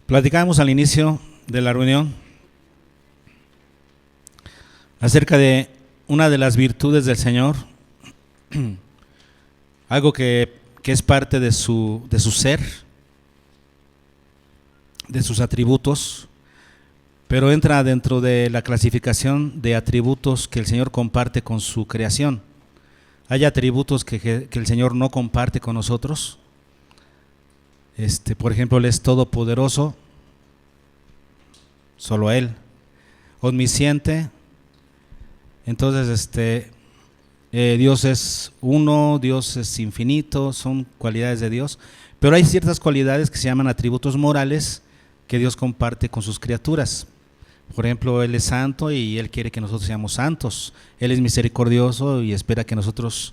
Platicábamos al inicio de la reunión acerca de una de las virtudes del Señor, algo que es parte de su ser, de sus atributos, pero entra dentro de la clasificación de atributos que el Señor comparte con su creación. Hay atributos que el Señor no comparte con nosotros. Por ejemplo, Él es todopoderoso, solo Él. Omnisciente, entonces Dios es uno, Dios es infinito, son cualidades de Dios, pero hay ciertas cualidades que se llaman atributos morales que Dios comparte con sus criaturas. Por ejemplo, Él es santo y Él quiere que nosotros seamos santos. Él es misericordioso y espera que nosotros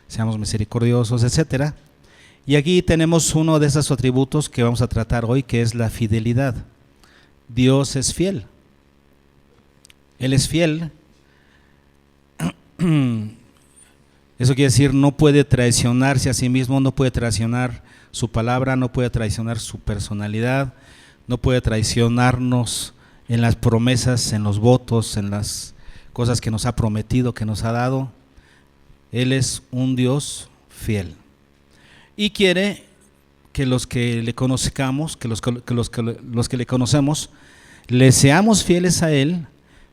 seamos misericordiosos, etcétera. Y aquí tenemos uno de esos atributos que vamos a tratar hoy, que es la fidelidad. Dios es fiel. Él es fiel. Eso quiere decir, no puede traicionarse a sí mismo, no puede traicionar su palabra, no puede traicionar su personalidad, no puede traicionarnos en las promesas, en los votos, en las cosas que nos ha prometido, que nos ha dado. Él es un Dios fiel. Y quiere que los que le conozcamos, que los que le conocemos, le seamos fieles a Él,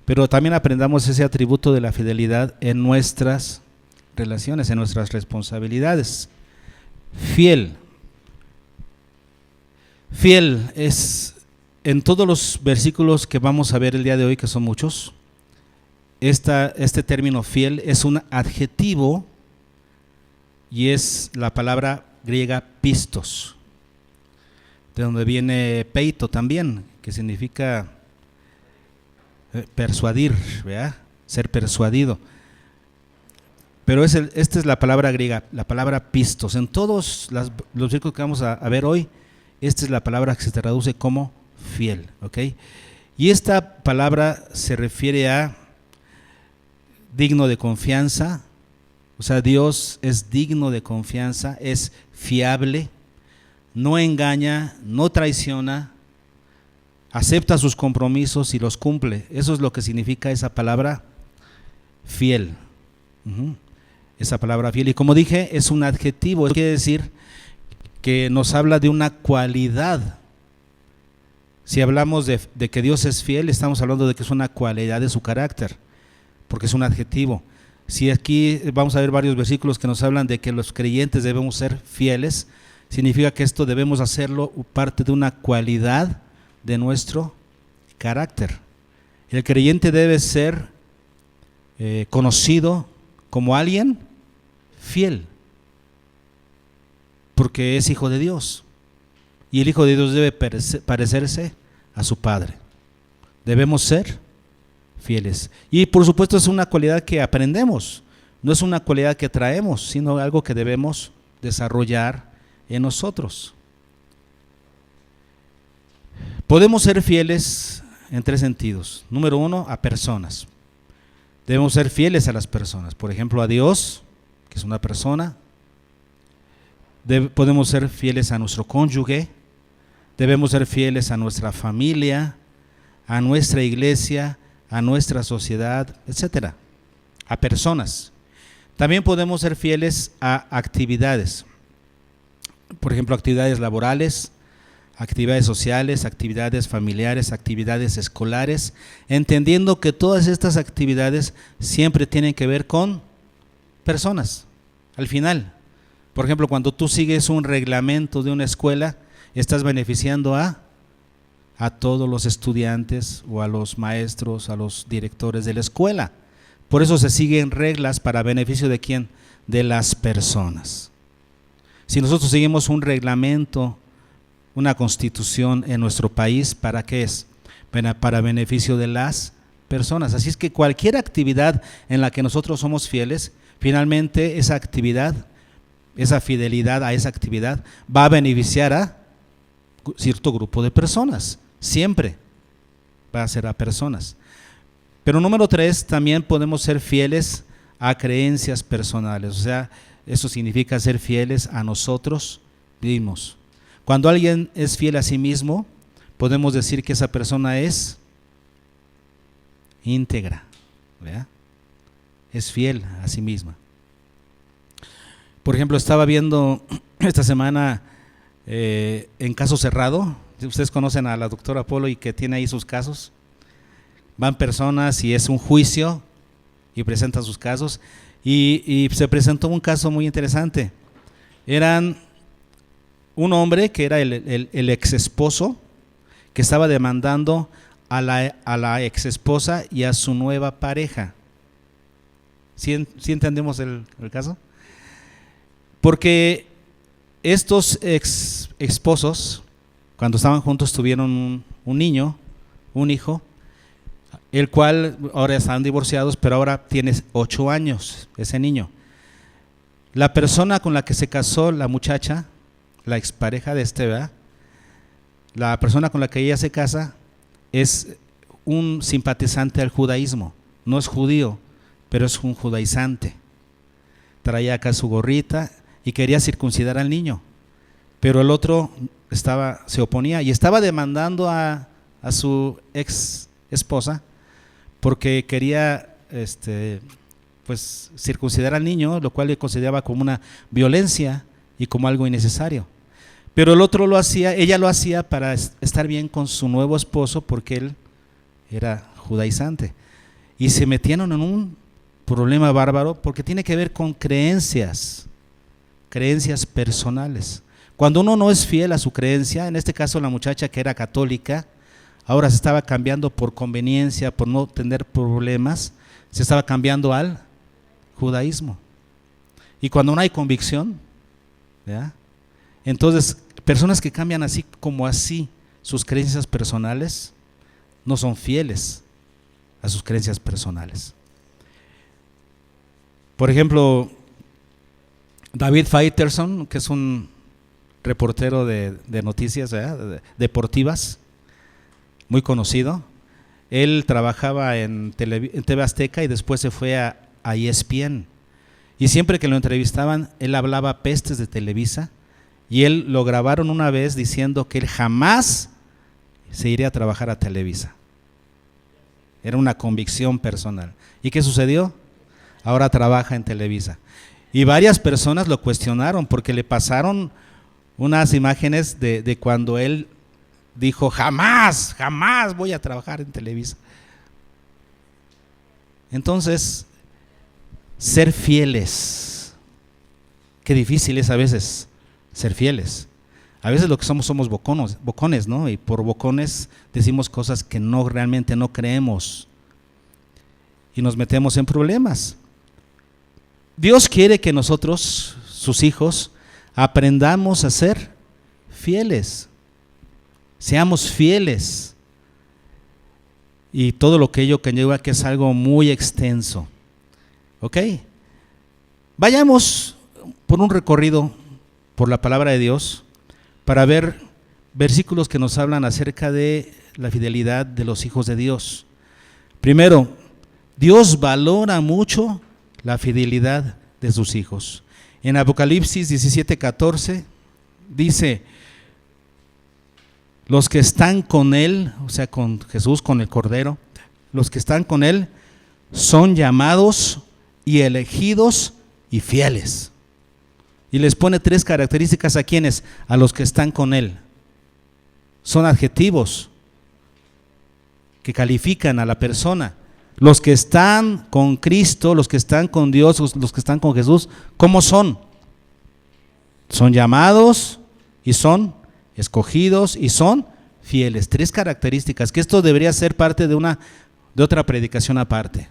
pero también aprendamos ese atributo de la fidelidad en nuestras relaciones, en nuestras responsabilidades. Fiel. Fiel es, en todos los versículos que vamos a ver el día de hoy, que son muchos, este término fiel es un adjetivo y es la palabra griega pistos, de donde viene peito también, que significa persuadir, ¿verdad? Ser persuadido. Pero esta es la palabra griega, la palabra pistos. En todos los versículos que vamos a ver hoy, esta es la palabra que se traduce como fiel, ¿ok? Y esta palabra se refiere a digno de confianza, o sea, Dios es digno de confianza, es fiable, no engaña, no traiciona, acepta sus compromisos y los cumple. Eso es lo que significa esa palabra fiel. Esa palabra fiel. Y como dije, es un adjetivo, eso quiere decir que nos habla de una cualidad. Si hablamos de que Dios es fiel, estamos hablando de que es una cualidad de su carácter, porque es un adjetivo. Si aquí vamos a ver varios versículos que nos hablan de que los creyentes debemos ser fieles, significa que esto debemos hacerlo parte de una cualidad de nuestro carácter. El creyente debe ser conocido como alguien fiel, porque es hijo de Dios, y el hijo de Dios debe parecerse a su Padre. Debemos ser fieles, y por supuesto es una cualidad que aprendemos, no es una cualidad que traemos, sino algo que debemos desarrollar en nosotros. Podemos ser fieles en tres sentidos. Número uno, a personas. Debemos ser fieles a las personas, por ejemplo a Dios, que es una persona. Podemos ser fieles a nuestro cónyuge, debemos ser fieles a nuestra familia, a nuestra iglesia, a nuestra sociedad, etcétera, a personas. También podemos ser fieles a actividades, por ejemplo, actividades laborales, actividades sociales, actividades familiares, actividades escolares, entendiendo que todas estas actividades siempre tienen que ver con personas. Al final, por ejemplo, cuando tú sigues un reglamento de una escuela, estás beneficiando a todos los estudiantes o a los maestros, a los directores de la escuela. Por eso se siguen reglas para beneficio ¿de quién? De las personas. Si nosotros seguimos un reglamento, una constitución en nuestro país, ¿para qué es? Para beneficio de las personas. Así es que cualquier actividad en la que nosotros somos fieles, finalmente esa actividad, esa fidelidad a esa actividad va a beneficiar a cierto grupo de personas, siempre va a ser a personas. Pero número tres, también podemos ser fieles a creencias personales, o sea, eso significa ser fieles a nosotros mismos. Cuando alguien es fiel a sí mismo, podemos decir que esa persona es íntegra, ¿verdad? Es fiel a sí misma. Por ejemplo, estaba viendo esta semana en Caso Cerrado. Ustedes conocen a la doctora Polo y que tiene ahí sus casos. Van personas y es un juicio y presentan sus casos. Y se presentó un caso muy interesante. Eran un hombre que era el ex esposo que estaba demandando a la ex esposa y a su nueva pareja. ¿Sí entendemos el caso? Porque estos ex esposos, cuando estaban juntos, tuvieron un niño, un hijo, el cual ahora están divorciados, pero ahora tiene 8 años ese niño. La persona con la que se casó la muchacha, la expareja de ¿verdad? La persona con la que ella se casa es un simpatizante al judaísmo. No es judío, pero es un judaizante. Traía acá su gorrita y quería circuncidar al niño, pero el otro se oponía y estaba demandando a su ex esposa porque quería pues circuncidar al niño, lo cual le consideraba como una violencia y como algo innecesario. Pero el otro ella lo hacía para estar bien con su nuevo esposo porque él era judaizante. Y se metieron en un problema bárbaro porque tiene que ver con creencias personales. Cuando uno no es fiel a su creencia, en este caso la muchacha que era católica, ahora se estaba cambiando por conveniencia, por no tener problemas, se estaba cambiando al judaísmo. Y cuando no hay convicción, ¿ya? Entonces personas que cambian así como así sus creencias personales, no son fieles a sus creencias personales. Por ejemplo, David Faitelson, que es un reportero de noticias deportivas, muy conocido. Él trabajaba en TV Azteca y después se fue a ESPN. Y siempre que lo entrevistaban, él hablaba pestes de Televisa y él lo grabaron una vez diciendo que él jamás se iría a trabajar a Televisa. Era una convicción personal. ¿Y qué sucedió? Ahora trabaja en Televisa. Y varias personas lo cuestionaron porque le pasaron unas imágenes de cuando él dijo, jamás voy a trabajar en Televisa. Entonces, ser fieles. Qué difícil es a veces ser fieles. A veces lo que somos bocones, ¿no? Y por bocones decimos cosas que realmente no creemos. Y nos metemos en problemas. Dios quiere que nosotros, sus hijos, aprendamos a ser fieles. Seamos fieles. Y todo lo que ello conlleva, que es algo muy extenso. ¿Ok? Vayamos por un recorrido por la palabra de Dios para ver versículos que nos hablan acerca de la fidelidad de los hijos de Dios. Primero, Dios valora mucho la fidelidad de sus hijos. En Apocalipsis 17:14 dice, los que están con Él, o sea, con Jesús, con el Cordero, los que están con Él son llamados y elegidos y fieles. Y les pone 3 características a quienes, a los que están con Él. Son adjetivos que califican a la persona. Los que están con Cristo, los que están con Dios, los que están con Jesús, ¿cómo son? Son llamados y son escogidos y son fieles. 3 características, que esto debería ser parte de otra predicación aparte.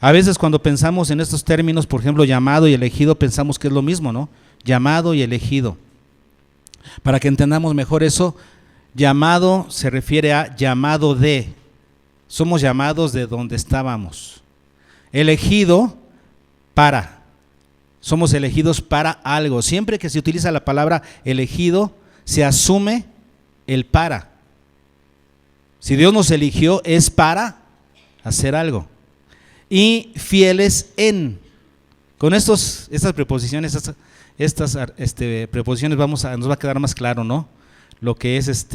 A veces cuando pensamos en estos términos, por ejemplo, llamado y elegido, pensamos que es lo mismo, ¿no? Llamado y elegido. Para que entendamos mejor eso, llamado se refiere a llamado de. Somos llamados de donde estábamos. Elegido para. Somos elegidos para algo. Siempre que se utiliza la palabra elegido, se asume el para. Si Dios nos eligió, es para hacer algo. Y fieles en. Con estas preposiciones, estas preposiciones nos va a quedar más claro, ¿no? Lo que es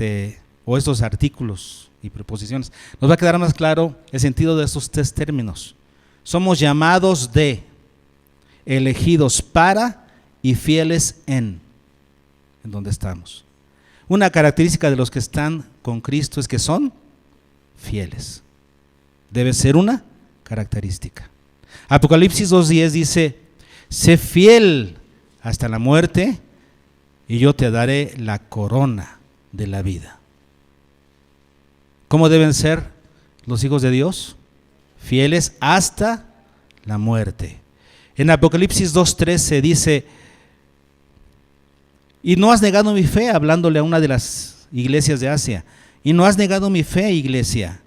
o estos artículos y preposiciones, nos va a quedar más claro el sentido de estos tres términos. Somos llamados de, elegidos para y fieles en donde estamos. Una característica de los que están con Cristo es que son fieles. Debe ser una característica. Apocalipsis 2:10 dice: sé fiel hasta la muerte y yo te daré la corona de la vida. ¿Cómo deben ser los hijos de Dios? Fieles hasta la muerte. En Apocalipsis 2:13 dice: y no has negado mi fe, hablándole a una de las iglesias de Asia, y no has negado mi fe, iglesia,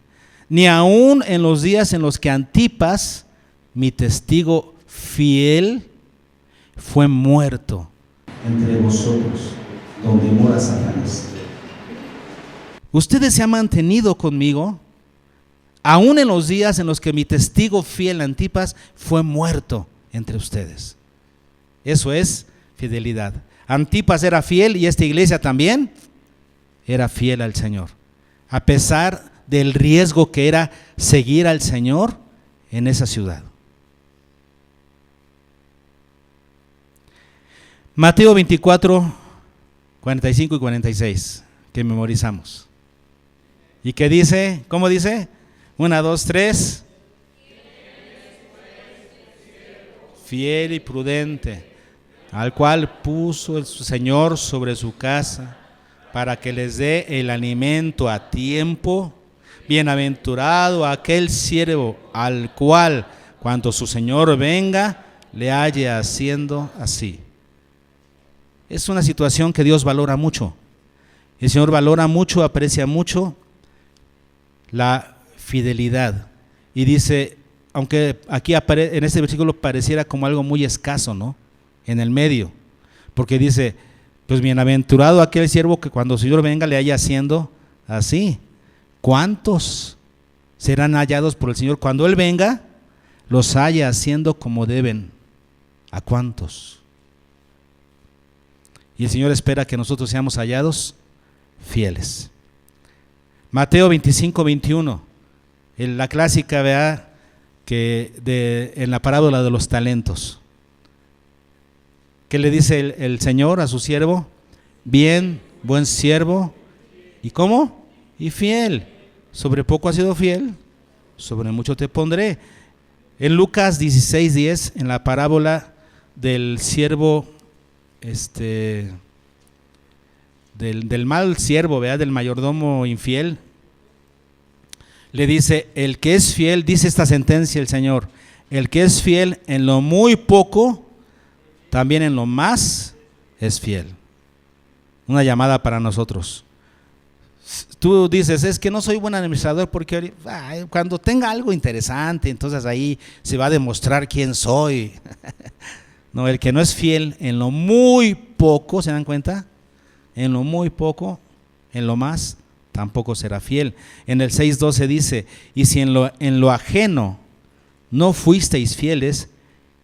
ni aun en los días en los que Antipas, mi testigo fiel, fue muerto entre vosotros, donde mora Satanás. Ustedes se han mantenido conmigo, aun en los días en los que mi testigo fiel Antipas fue muerto entre ustedes. Eso es fidelidad. Antipas era fiel y esta iglesia también era fiel al Señor, a pesar del riesgo que era seguir al Señor en esa ciudad. Mateo 24, 45 y 46, que memorizamos. ¿Y qué dice? ¿Cómo dice? 1, 2, 3. Fiel y prudente, al cual puso el Señor sobre su casa, para que les dé el alimento a tiempo. Bienaventurado aquel siervo al cual, cuando su Señor venga, le halle haciendo así. Es una situación que Dios valora mucho. El Señor valora mucho, aprecia mucho la fidelidad. Y dice, aunque aquí en este versículo pareciera como algo muy escaso, ¿no? En el medio, porque dice, pues bienaventurado aquel siervo que cuando el Señor venga le haya haciendo así. ¿Cuántos serán hallados por el Señor cuando Él venga? Los haya haciendo como deben. ¿A cuántos? Y el Señor espera que nosotros seamos hallados fieles. Mateo 25, 21, en la clásica, ¿verdad? En la parábola de los talentos. ¿Qué le dice el Señor a su siervo? Bien, buen siervo. ¿Y cómo? Y fiel. Sobre poco has sido fiel, sobre mucho te pondré. En Lucas 16:10, en la parábola del siervo, del mal siervo, ¿verdad? Del mayordomo infiel, le dice, el que es fiel, dice esta sentencia el Señor, el que es fiel en lo muy poco, también en lo más es fiel. Una llamada para nosotros. Tú dices, es que no soy buen administrador porque cuando tenga algo interesante, entonces ahí se va a demostrar quién soy. No, el que no es fiel en lo muy poco, ¿se dan cuenta? En lo muy poco, en lo más, tampoco será fiel. En el 6:12 dice, y si en lo ajeno no fuisteis fieles,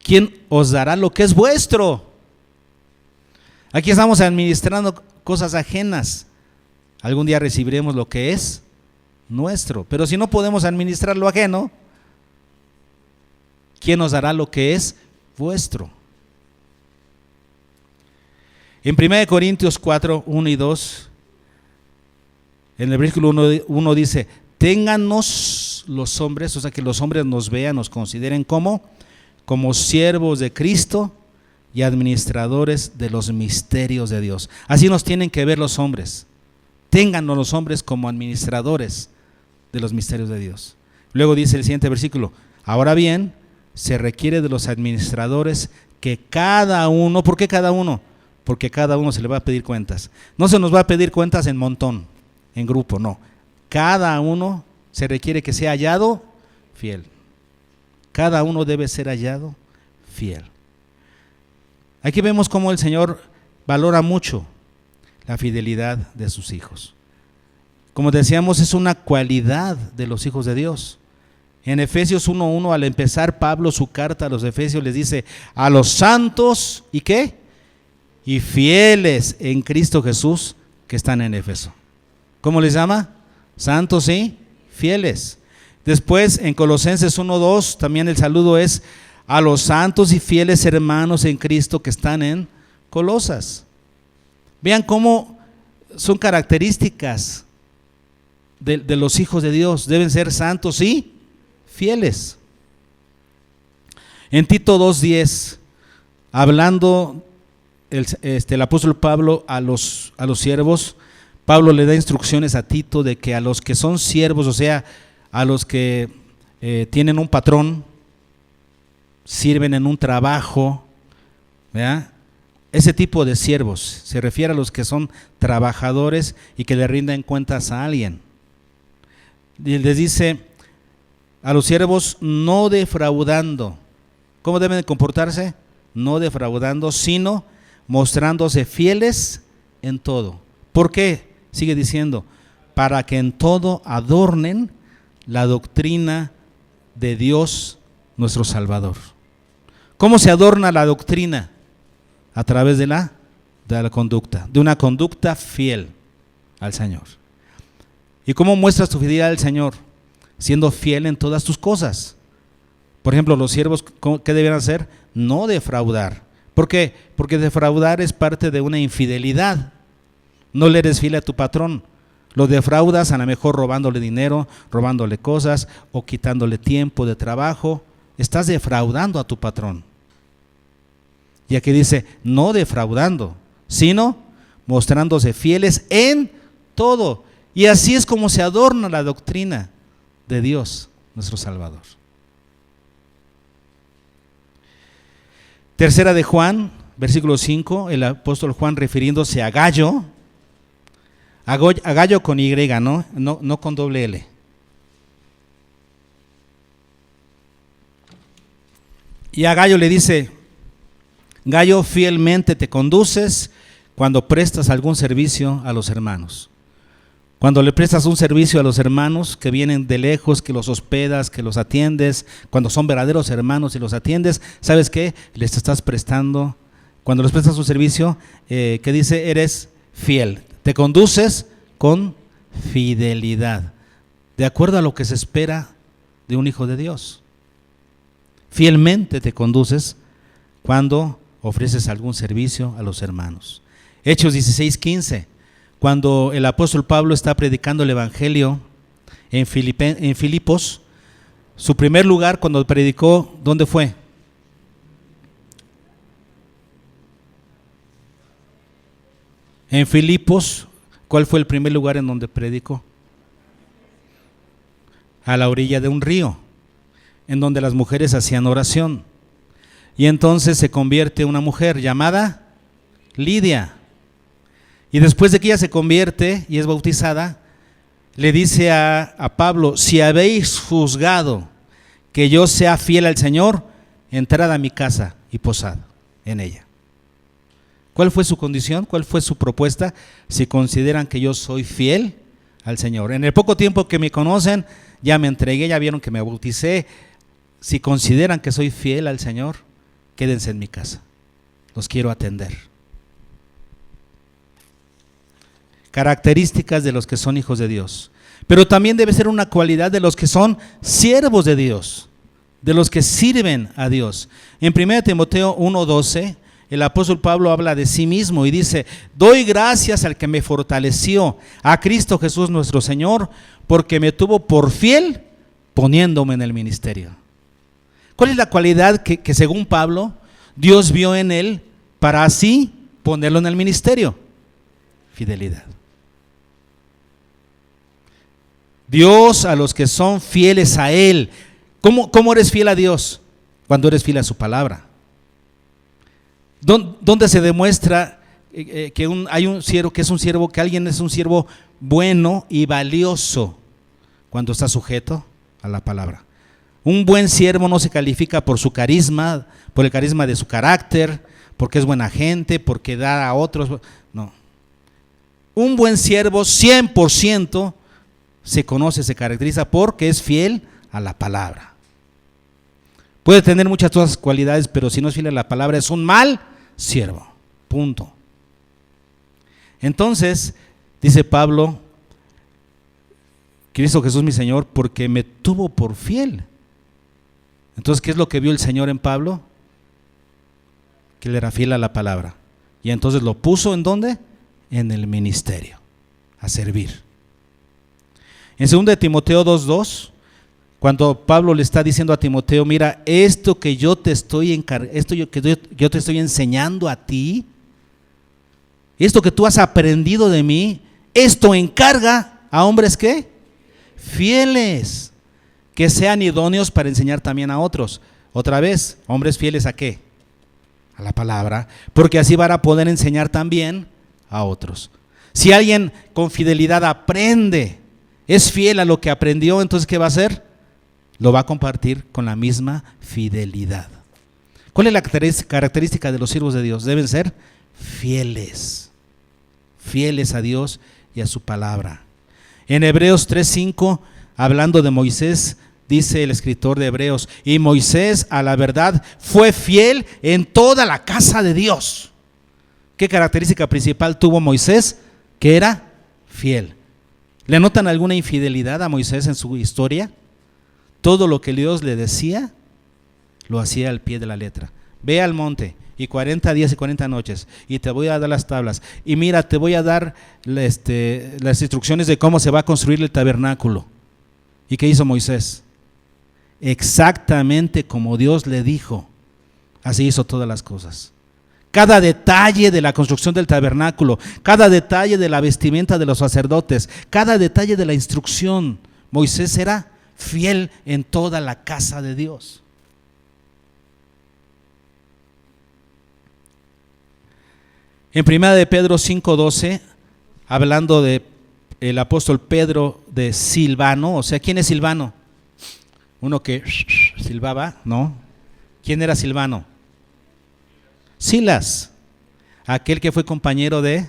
¿quién os dará lo que es vuestro? Aquí estamos administrando cosas ajenas. Algún día recibiremos lo que es nuestro. Pero si no podemos administrar lo ajeno, ¿quién nos dará lo que es vuestro? En 1 Corintios 4, 1 y 2, en el versículo 1 dice, téngannos los hombres, o sea que los hombres nos vean, nos consideren como siervos de Cristo y administradores de los misterios de Dios. Así nos tienen que ver los hombres. Téngannos los hombres como administradores de los misterios de Dios. Luego dice el siguiente versículo, ahora bien, se requiere de los administradores que cada uno, ¿por qué cada uno? Porque cada uno se le va a pedir cuentas. No se nos va a pedir cuentas en montón, en grupo, no. Cada uno se requiere que sea hallado fiel. Cada uno debe ser hallado fiel. Aquí vemos cómo el Señor valora mucho la fidelidad de sus hijos. Como decíamos, es una cualidad de los hijos de Dios. En Efesios 1:1, al empezar Pablo su carta a los Efesios, les dice, a los santos, ¿y qué? Y fieles en Cristo Jesús que están en Éfeso. ¿Cómo les llama? Santos y fieles. Después en Colosenses 1:2 también el saludo es a los santos y fieles hermanos en Cristo que están en Colosas. Vean cómo son características de los hijos de Dios. Deben ser santos y fieles. En Tito 2:10, hablando el apóstol Pablo a los siervos, Pablo le da instrucciones a Tito de que a los que son siervos, o sea, a los que tienen un patrón, sirven en un trabajo, ¿verdad? Ese tipo de siervos se refiere a los que son trabajadores y que le rinden cuentas a alguien. Y les dice a los siervos no defraudando. ¿Cómo deben de comportarse? No defraudando, sino mostrándose fieles en todo. ¿Por qué? Sigue diciendo, para que en todo adornen la doctrina de Dios nuestro Salvador. ¿Cómo se adorna la doctrina? A través de la conducta, de una conducta fiel al Señor. ¿Y cómo muestras tu fidelidad al Señor? Siendo fiel en todas tus cosas. Por ejemplo, los siervos, ¿qué deben hacer? No defraudar. ¿Por qué? Porque defraudar es parte de una infidelidad. No le eres fiel a tu patrón. Lo defraudas a lo mejor robándole dinero, robándole cosas o quitándole tiempo de trabajo. Estás defraudando a tu patrón. Y aquí dice, no defraudando, sino mostrándose fieles en todo. Y así es como se adorna la doctrina de Dios, nuestro Salvador. Tercera de Juan, versículo 5, el apóstol Juan refiriéndose a Gallo con Y, no con doble L. Y a Gallo le dice, Gallo, fielmente te conduces cuando prestas algún servicio a los hermanos. Cuando le prestas un servicio a los hermanos que vienen de lejos, que los hospedas, que los atiendes, cuando son verdaderos hermanos y los atiendes, ¿sabes qué? Les estás prestando, cuando les prestas un servicio, que dice, eres fiel. Te conduces con fidelidad, de acuerdo a lo que se espera de un hijo de Dios. Fielmente te conduces cuando ofreces algún servicio a los hermanos. Hechos 16:15, cuando el apóstol Pablo está predicando el evangelio en Filipos, su primer lugar cuando predicó, ¿dónde fue? En Filipos, ¿cuál fue el primer lugar en donde predicó? A la orilla de un río, en donde las mujeres hacían oración. Y entonces se convierte una mujer llamada Lidia. Y después de que ella se convierte y es bautizada, le dice a Pablo, si habéis juzgado que yo sea fiel al Señor, entrad a mi casa y posad en ella. ¿Cuál fue su condición? ¿Cuál fue su propuesta? Si consideran que yo soy fiel al Señor. En el poco tiempo que me conocen, ya me entregué, ya vieron que me bauticé. Si consideran que soy fiel al Señor, quédense en mi casa. Los quiero atender. Características de los que son hijos de Dios. Pero también debe ser una cualidad de los que son siervos de Dios, de los que sirven a Dios. En 1 Timoteo 1:12, el apóstol Pablo habla de sí mismo y dice, doy gracias al que me fortaleció, a Cristo Jesús nuestro Señor, porque me tuvo por fiel poniéndome en el ministerio. ¿Cuál es la cualidad que según Pablo, Dios vio en él para así ponerlo en el ministerio? Fidelidad. Dios a los que son fieles a Él. ¿Cómo eres fiel a Dios? Cuando eres fiel a su palabra. ¿Dónde se demuestra hay un siervo que es un siervo, que alguien es un siervo bueno y valioso? Cuando está sujeto a la palabra. Un buen siervo no se califica por su carisma, por el carisma de su carácter, porque es buena gente, porque da a otros. No. Un buen siervo 100% se conoce, se caracteriza porque es fiel a la palabra. Puede tener muchas otras cualidades, pero si no es fiel a la palabra es un mal siervo. Punto. Entonces, dice Pablo, Cristo Jesús mi Señor, porque me tuvo por fiel. Entonces, ¿qué es lo que vio el Señor en Pablo? Que él era fiel a la palabra. Y entonces lo puso ¿en dónde? En el ministerio, a servir. En 2 Timoteo 2:2, cuando Pablo le está diciendo a Timoteo, mira, esto que yo te estoy yo te estoy enseñando a ti, esto que tú has aprendido de mí, esto encarga a hombres ¿qué? Fieles, que sean idóneos para enseñar también a otros. Otra vez, hombres fieles ¿a qué? A la palabra, porque así van a poder enseñar también a otros. Si alguien con fidelidad aprende, es fiel a lo que aprendió, entonces ¿qué va a hacer? Lo va a compartir con la misma fidelidad. ¿Cuál es la característica de los siervos de Dios? Deben ser fieles, fieles a Dios y a su palabra. En Hebreos 3:5, hablando de Moisés, dice el escritor de Hebreos, y Moisés a la verdad fue fiel en toda la casa de Dios. ¿Qué característica principal tuvo Moisés? Que era fiel. ¿Le notan alguna infidelidad a Moisés en su historia? Todo lo que Dios le decía, lo hacía al pie de la letra. Ve al monte y 40 días y 40 noches y te voy a dar las tablas. Y mira, te voy a dar las instrucciones de cómo se va a construir el tabernáculo. ¿Y qué hizo Moisés? Exactamente como Dios le dijo, así hizo todas las cosas. Cada detalle de la construcción del tabernáculo, cada detalle de la vestimenta de los sacerdotes, cada detalle de la instrucción, Moisés era fiel en toda la casa de Dios. En 1 Pedro 5:12, hablando de el apóstol Pedro de Silvano, o sea, ¿quién es Silvano? Uno que silbaba, ¿no? ¿Quién era Silvano? Silas, aquel que fue compañero de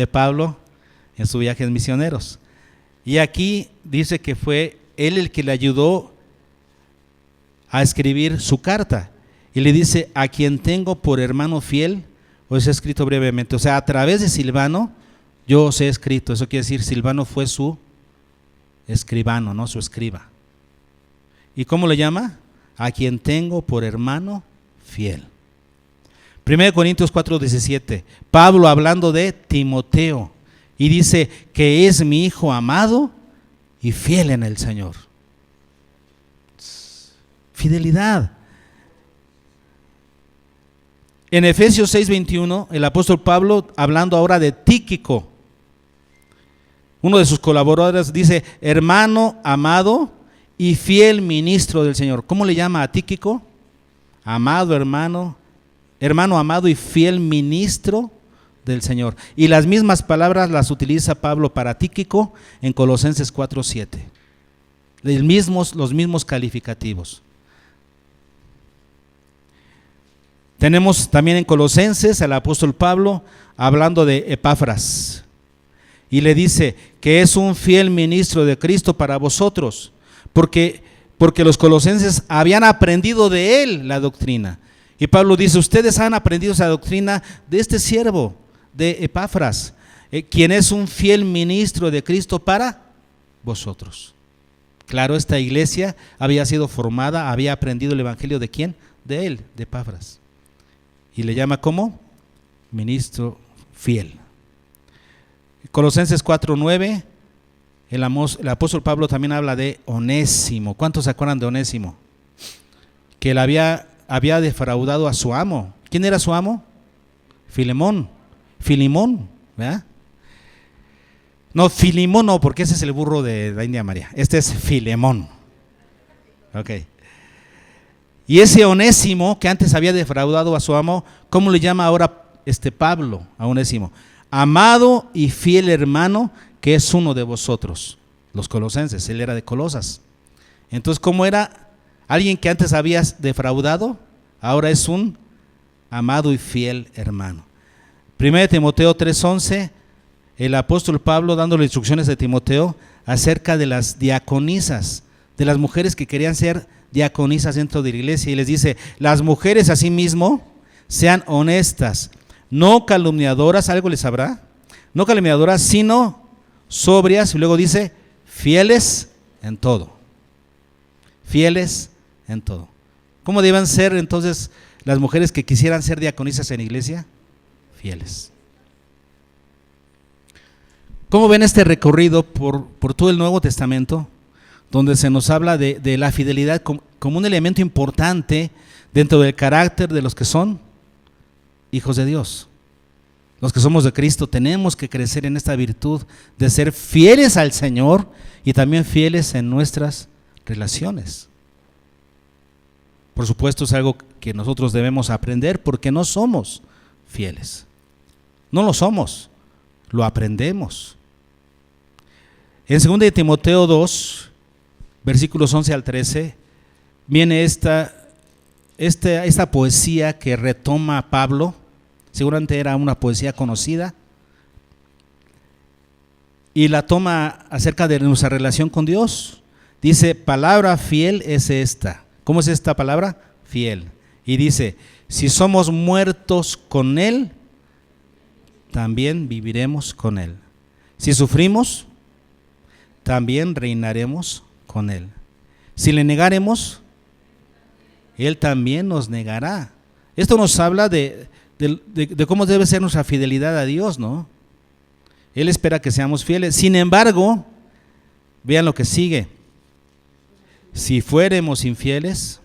Pablo en sus viajes misioneros. Y aquí dice que fue él el que le ayudó a escribir su carta. Y le dice, a quien tengo por hermano fiel, os he escrito brevemente. O sea, a través de Silvano, yo os he escrito. Eso quiere decir, Silvano fue su escribano, no su escriba. ¿Y cómo le llama? A quien tengo por hermano fiel. 1 Corintios 4:17, Pablo hablando de Timoteo, y dice que es mi hijo amado y fiel en el Señor. Fidelidad. En Efesios 6:21, el apóstol Pablo, hablando ahora de Tíquico, uno de sus colaboradores, dice, hermano amado y fiel ministro del Señor. ¿Cómo le llama a Tíquico? Amado hermano amado y fiel ministro del Señor. Y las mismas palabras las utiliza Pablo para Tíquico en Colosenses 4:7. Los mismos calificativos. Tenemos también en Colosenses al apóstol Pablo hablando de Epafras. Y le dice que es un fiel ministro de Cristo para vosotros, porque los colosenses habían aprendido de él la doctrina. Y Pablo dice, ustedes han aprendido esa doctrina de este siervo, de Epafras, quien es un fiel ministro de Cristo para vosotros. Claro, esta iglesia había sido formada, había aprendido el evangelio ¿de quién? De él, de Epafras. Y le llama ¿cómo? Ministro fiel. Colosenses 4:9, el apóstol Pablo también habla de Onésimo. ¿Cuántos se acuerdan de Onésimo? Que él había defraudado a su amo. ¿Quién era su amo? Filimón, ¿verdad? No, Filimón no, porque ese es el burro de la India María. Este es Filemón. Ok. Y ese Onésimo, que antes había defraudado a su amo, ¿cómo le llama ahora Pablo a Onésimo? Amado y fiel hermano, que es uno de vosotros, los colosenses. Él era de Colosas. Entonces, ¿cómo era? Alguien que antes habías defraudado, ahora es un amado y fiel hermano. 1 Timoteo 3:11, el apóstol Pablo dándole instrucciones a Timoteo acerca de las diaconisas, de las mujeres que querían ser diaconisas dentro de la iglesia, y les dice, las mujeres asimismo sean honestas, no calumniadoras, algo les habrá, no calumniadoras, sino sobrias, y luego dice, fieles en todo. Fieles en todo. ¿Cómo deben ser entonces las mujeres que quisieran ser diaconisas en la iglesia? Fieles. ¿Cómo ven este recorrido por todo el Nuevo Testamento, donde se nos habla de la fidelidad como un elemento importante dentro del carácter de los que son hijos de Dios? Los que somos de Cristo tenemos que crecer en esta virtud de ser fieles al Señor y también fieles en nuestras relaciones. Por supuesto, es algo que nosotros debemos aprender porque no somos fieles. No lo somos, lo aprendemos. En 2 de Timoteo 2, versículos 11 al 13, viene esta poesía que retoma Pablo. Seguramente era una poesía conocida, y la toma acerca de nuestra relación con Dios. Dice, palabra fiel es esta. ¿Cómo es esta palabra? Fiel. Y dice, si somos muertos con Él, también viviremos con Él. Si sufrimos, también reinaremos con Él. Si le negaremos, Él también nos negará. Esto nos habla de cómo debe ser nuestra fidelidad a Dios, ¿no? Él espera que seamos fieles. Sin embargo, vean lo que sigue. Si fuéramos infieles,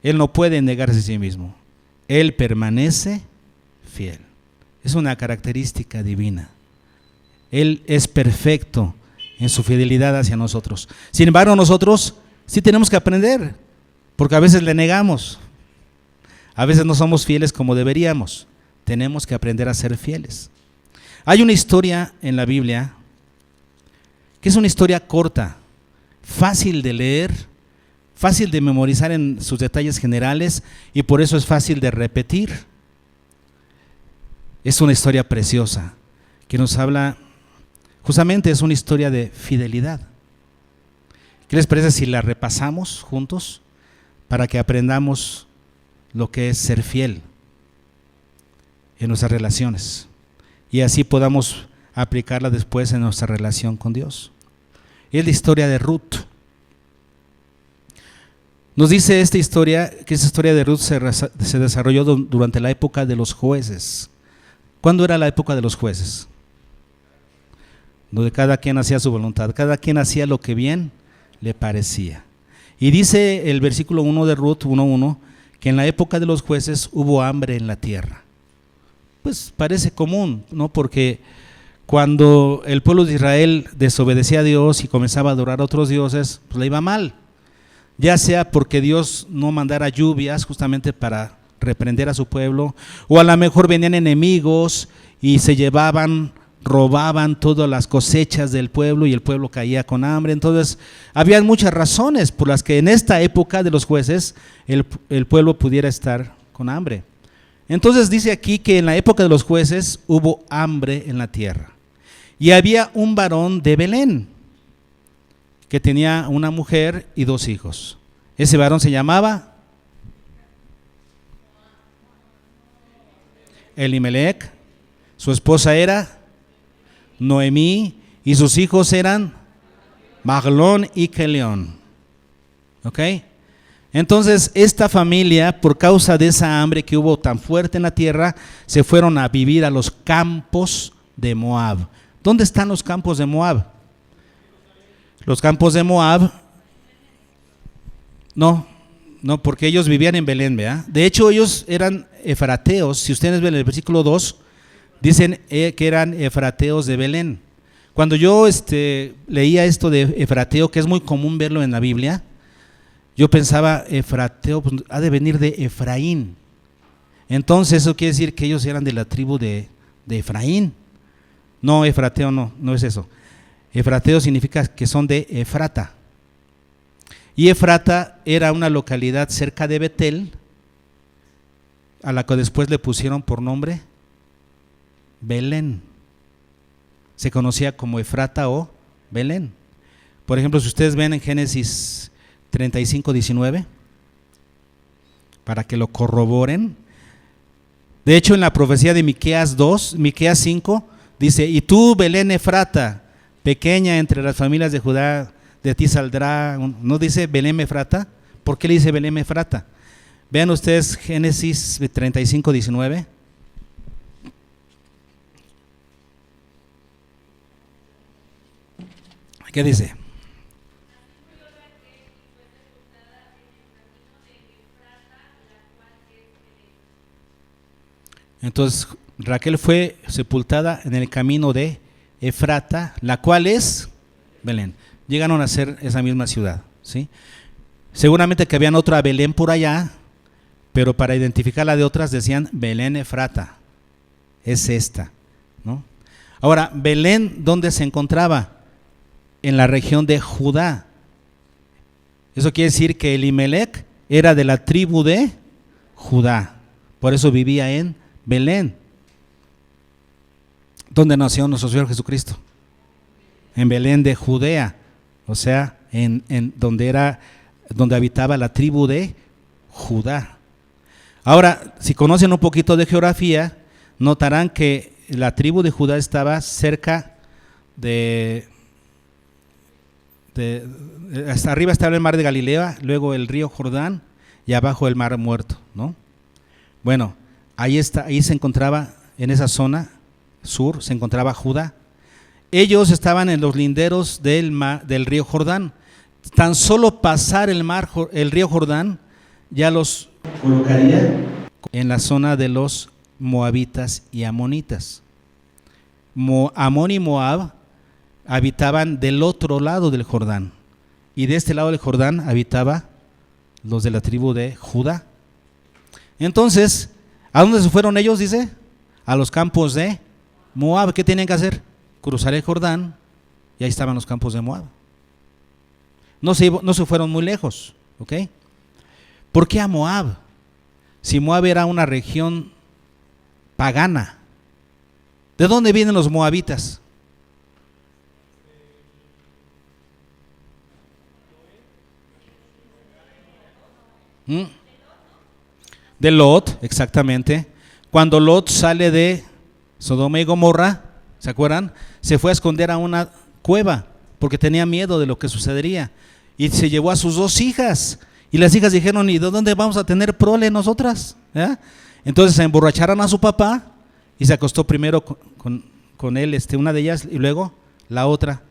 Él no puede negarse a sí mismo. Él permanece fiel. Es una característica divina. Él es perfecto en su fidelidad hacia nosotros. Sin embargo, nosotros sí tenemos que aprender, porque a veces le negamos. A veces no somos fieles como deberíamos. Tenemos que aprender a ser fieles. Hay una historia en la Biblia que es una historia corta, fácil de leer, fácil de memorizar en sus detalles generales, y por eso es fácil de repetir. Es una historia preciosa que nos habla, justamente es una historia de fidelidad. ¿Qué les parece si la repasamos juntos para que aprendamos lo que es ser fiel en nuestras relaciones y así podamos aplicarla después en nuestra relación con Dios? Es la historia de Ruth. Nos dice esta historia que esa historia de Ruth se desarrolló durante la época de los jueces. ¿Cuándo era la época de los jueces? Donde cada quien hacía su voluntad, cada quien hacía lo que bien le parecía. Y dice el versículo 1 de Ruth 1:1 que en la época de los jueces hubo hambre en la tierra. Pues parece común, ¿no? Porque cuando el pueblo de Israel desobedecía a Dios y comenzaba a adorar a otros dioses, pues le iba mal. Ya sea porque Dios no mandara lluvias justamente para reprender a su pueblo, o a lo mejor venían enemigos y se llevaban, robaban todas las cosechas del pueblo y el pueblo caía con hambre. Entonces, había muchas razones por las que en esta época de los jueces el pueblo pudiera estar con hambre. Entonces dice aquí que en la época de los jueces hubo hambre en la tierra. Y había un varón de Belén que tenía una mujer y 2 hijos. Ese varón se llamaba Elimelech, su esposa era Noemí y sus hijos eran Maglón y Kelión. ¿Ok? Entonces esta familia, por causa de esa hambre que hubo tan fuerte en la tierra, se fueron a vivir a los campos de Moab. ¿Dónde están los campos de Moab? Los campos de Moab, no, porque ellos vivían en Belén, ¿verdad? De hecho, ellos eran efrateos. Si ustedes ven el versículo 2, dicen que eran efrateos de Belén. Cuando yo leía esto de efrateo, que es muy común verlo en la Biblia, yo pensaba, efrateo, pues, ha de venir de Efraín. Entonces eso quiere decir que ellos eran de la tribu de Efraín. No, efrateo no es eso. Efrateo significa que son de Efrata. Y Efrata era una localidad cerca de Betel, a la que después le pusieron por nombre Belén. Se conocía como Efrata o Belén. Por ejemplo, si ustedes ven en Génesis 35:19, para que lo corroboren. De hecho, en la profecía de Miqueas 5, Dice, y tú, Belén Efrata, pequeña entre las familias de Judá, de ti saldrá, ¿no dice Belén Efrata? ¿Por qué le dice Belén Efrata? Vean ustedes Génesis 35, 19. ¿Qué dice? Entonces Raquel fue sepultada en el camino de Efrata, la cual es Belén. Llegaron a ser esa misma ciudad, ¿sí? Seguramente que habían otra Belén por allá, pero para identificarla de otras decían Belén Efrata, es esta, ¿no? Ahora, Belén, ¿dónde se encontraba? En la región de Judá. Eso quiere decir que Elimelec era de la tribu de Judá, por eso vivía en Belén. ¿Dónde nació nuestro Señor Jesucristo? En Belén de Judea, o sea, en donde habitaba la tribu de Judá. Ahora, si conocen un poquito de geografía, notarán que la tribu de Judá estaba cerca hasta arriba estaba el mar de Galilea, luego el río Jordán y abajo el mar Muerto, ¿no? Bueno, ahí se encontraba, en esa zona sur, se encontraba Judá. Ellos estaban en los linderos del río Jordán. Tan solo pasar el río Jordán ya los colocaría en la zona de los moabitas y amonitas. Amón y Moab habitaban del otro lado del Jordán, y de este lado del Jordán habitaba los de la tribu de Judá. Entonces, ¿a dónde se fueron ellos? Dice, a los campos de Moab. ¿Qué tenían que hacer? Cruzar el Jordán, y ahí estaban los campos de Moab. No se fueron muy lejos, ¿ok? ¿Por qué a Moab? Si Moab era una región pagana. ¿De dónde vienen los moabitas? De Lot, exactamente. Cuando Lot sale de Sodoma y Gomorra, ¿se acuerdan? Se fue a esconder a una cueva porque tenía miedo de lo que sucedería, y se llevó a sus 2 hijas, y las hijas dijeron, ¿y de dónde vamos a tener prole nosotras? ¿Ya? Entonces se emborracharon a su papá y se acostó primero con él, una de ellas, y luego la otra,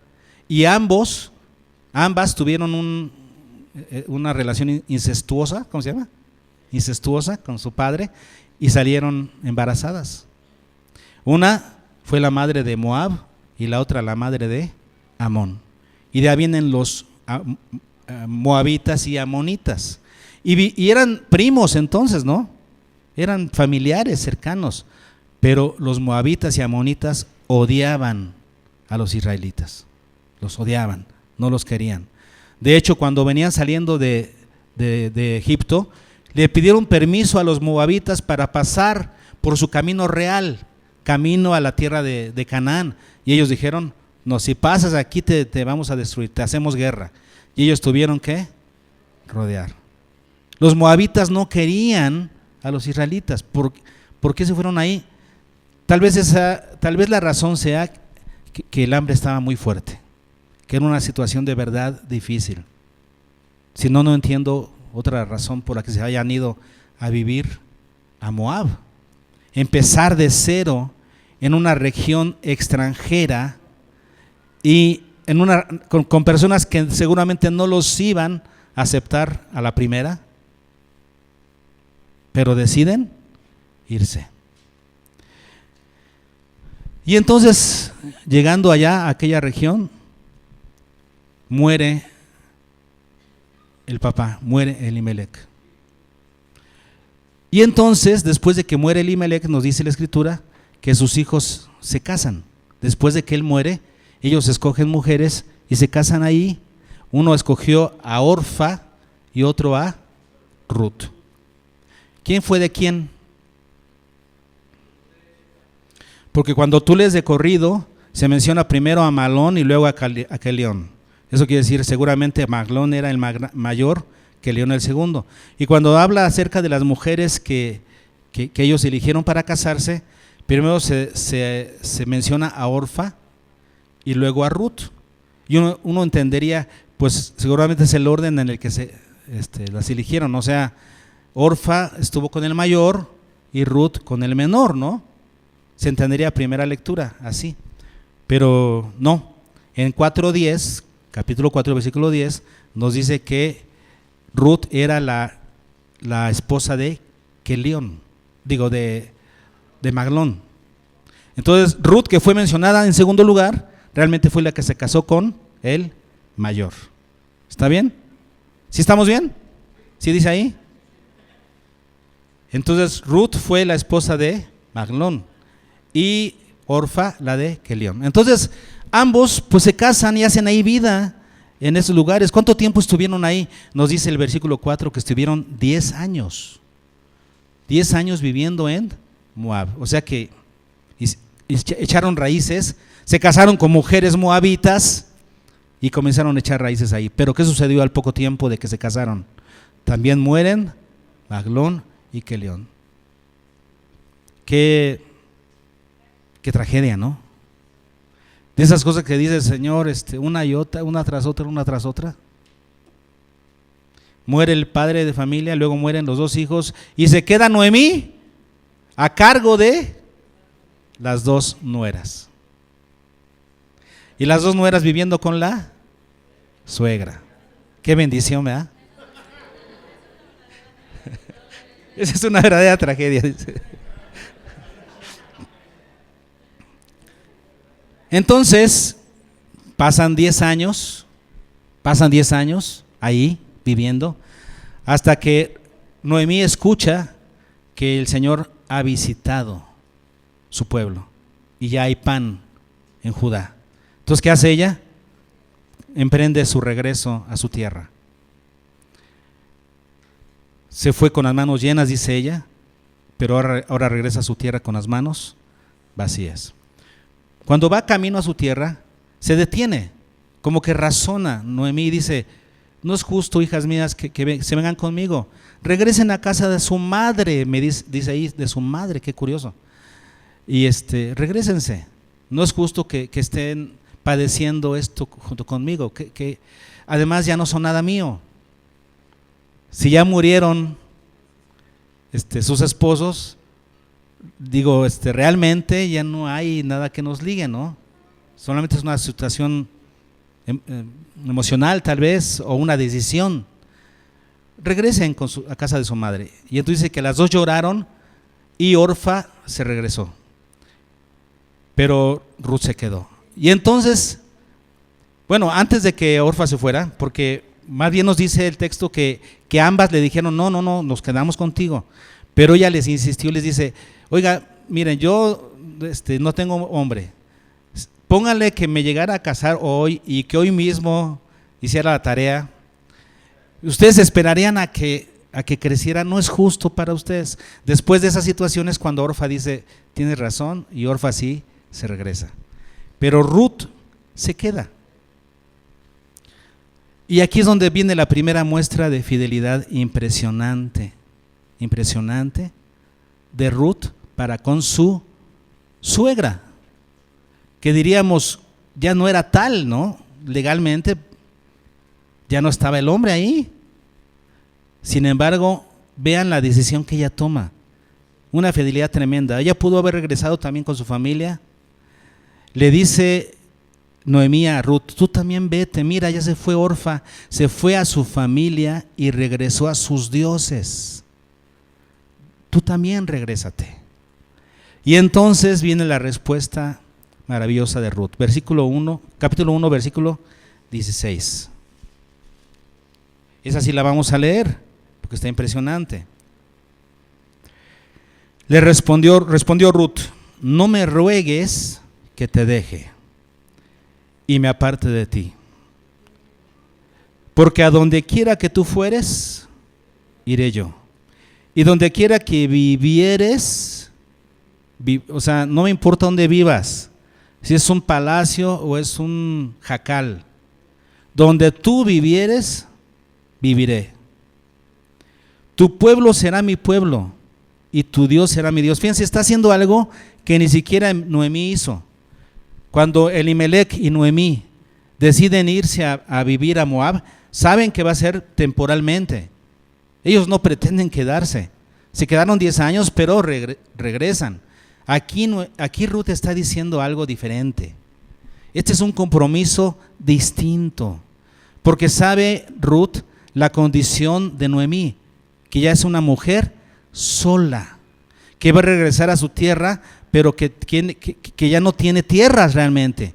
y ambas tuvieron una relación incestuosa, ¿cómo se llama? Incestuosa con su padre, y salieron embarazadas. Una fue la madre de Moab y la otra la madre de Amón. Y de ahí vienen los moabitas y amonitas. Y eran primos entonces, ¿no? Eran familiares cercanos, pero los moabitas y amonitas odiaban a los israelitas. Los odiaban, no los querían. De hecho, cuando venían saliendo de Egipto, le pidieron permiso a los moabitas para pasar por su camino real, camino a la tierra de Canaán. Y ellos dijeron, no, si pasas aquí te vamos a destruir, te hacemos guerra. Y ellos tuvieron que rodear. Los moabitas no querían a los israelitas. ¿Por qué se fueron ahí? Tal vez la razón sea que el hambre estaba muy fuerte, que era una situación de verdad difícil. Si no, no entiendo otra razón por la que se hayan ido a vivir a Moab. Empezar de cero en una región extranjera y con personas que seguramente no los iban a aceptar a la primera, pero deciden irse. Y entonces, llegando allá a aquella región, muere el papá, muere Elimelec. Y entonces, después de que muere Elimelec, nos dice la Escritura que sus hijos se casan. Después de que él muere, ellos escogen mujeres y se casan ahí. Uno escogió a Orfa y otro a Ruth. ¿Quién fue de quién? Porque cuando tú lees de corrido, se menciona primero a Malón y luego a Quelión. Eso quiere decir, seguramente Maglón era el mayor, Quelión el segundo. Y cuando habla acerca de las mujeres que ellos eligieron para casarse, Primero se menciona a Orfa y luego a Ruth. Y uno entendería, pues seguramente es el orden en el que las eligieron. O sea, Orfa estuvo con el mayor y Ruth con el menor, ¿no? Se entendería a primera lectura, así. Pero no, en 4:10, capítulo 4, versículo 10, nos dice que Ruth era la esposa de Kelión, de Maglón. Entonces, Ruth, que fue mencionada en segundo lugar, realmente fue la que se casó con el mayor. ¿Está bien? ¿Sí estamos bien? ¿Sí dice ahí? Entonces, Ruth fue la esposa de Maglón y Orfa la de Kelión. Entonces, ambos pues se casan y hacen ahí vida en esos lugares. ¿Cuánto tiempo estuvieron ahí? Nos dice el versículo 4 que estuvieron 10 años. 10 años viviendo en Moab. O sea que echaron raíces, se casaron con mujeres moabitas y comenzaron a echar raíces ahí. Pero ¿qué sucedió al poco tiempo de que se casaron? También mueren Maglón y Kelión. Qué tragedia, ¿no? De esas cosas que dice el Señor, una y otra, una tras otra. Muere el padre de familia, luego mueren los dos hijos y se queda Noemí a cargo de las dos nueras. Y las dos nueras viviendo con la suegra. Qué bendición, ¿verdad? Esa es una verdadera tragedia, dice. Entonces, pasan 10 años ahí viviendo, hasta que Noemí escucha que el Señor ha visitado su pueblo y ya hay pan en Judá. Entonces, ¿qué hace ella? Emprende su regreso a su tierra. Se fue con las manos llenas, dice ella, pero ahora regresa a su tierra con las manos vacías. Cuando va camino a su tierra, se detiene, como que razona. Noemí dice: no es justo, hijas mías, que se vengan conmigo. Regresen a casa de su madre, me dice ahí, de su madre, qué curioso. Y regrésense. No es justo que estén padeciendo esto junto conmigo, que además ya no son nada mío. Si ya murieron sus esposos, realmente ya no hay nada que nos ligue, ¿no? Solamente es una situación emocional tal vez, o una decisión. Regresen a casa de su madre. Y entonces dice que las dos lloraron y Orfa se regresó, pero Ruth se quedó. Y entonces, bueno, antes de que Orfa se fuera, porque más bien nos dice el texto que ambas le dijeron: no, nos quedamos contigo. Pero ella les insistió, les dice: oiga, miren, yo no tengo hombre, pónganle que me llegara a casar hoy y que hoy mismo hiciera la tarea. Ustedes esperarían a que creciera. No es justo para ustedes. Después de esas situaciones, cuando Orfa dice: tienes razón, y Orfa sí se regresa, pero Ruth se queda. Y aquí es donde viene la primera muestra de fidelidad impresionante de Ruth para con su suegra, que diríamos ya no era tal, ¿no? Legalmente ya no estaba el hombre ahí. Sin embargo, vean la decisión que ella toma, una fidelidad tremenda. Ella pudo haber regresado también con su familia. Le dice Noemí a Ruth: tú también vete, mira, ya se fue Orfa, se fue a su familia y regresó a sus dioses. Tú también regrésate. Y entonces viene la respuesta maravillosa de Ruth. Capítulo 1, versículo 16. Esa sí la vamos a leer, porque está impresionante. Le respondió Ruth: no me ruegues que te deje y me aparte de ti, porque a donde quiera que tú fueres, iré yo, y donde quiera que vivieres, o sea, no me importa dónde vivas, si es un palacio o es un jacal, donde tú vivieres, viviré. Tu pueblo será mi pueblo y tu Dios será mi Dios. Fíjense, está haciendo algo que ni siquiera Noemí hizo. Cuando Elimelech y Noemí deciden irse a vivir a Moab, saben que va a ser temporalmente. Ellos no pretenden quedarse. Se quedaron 10 años, pero regresan. Aquí Ruth está diciendo algo diferente. Este es un compromiso distinto, porque sabe Ruth la condición de Noemí, que ya es una mujer sola, que va a regresar a su tierra, pero que ya no tiene tierras realmente.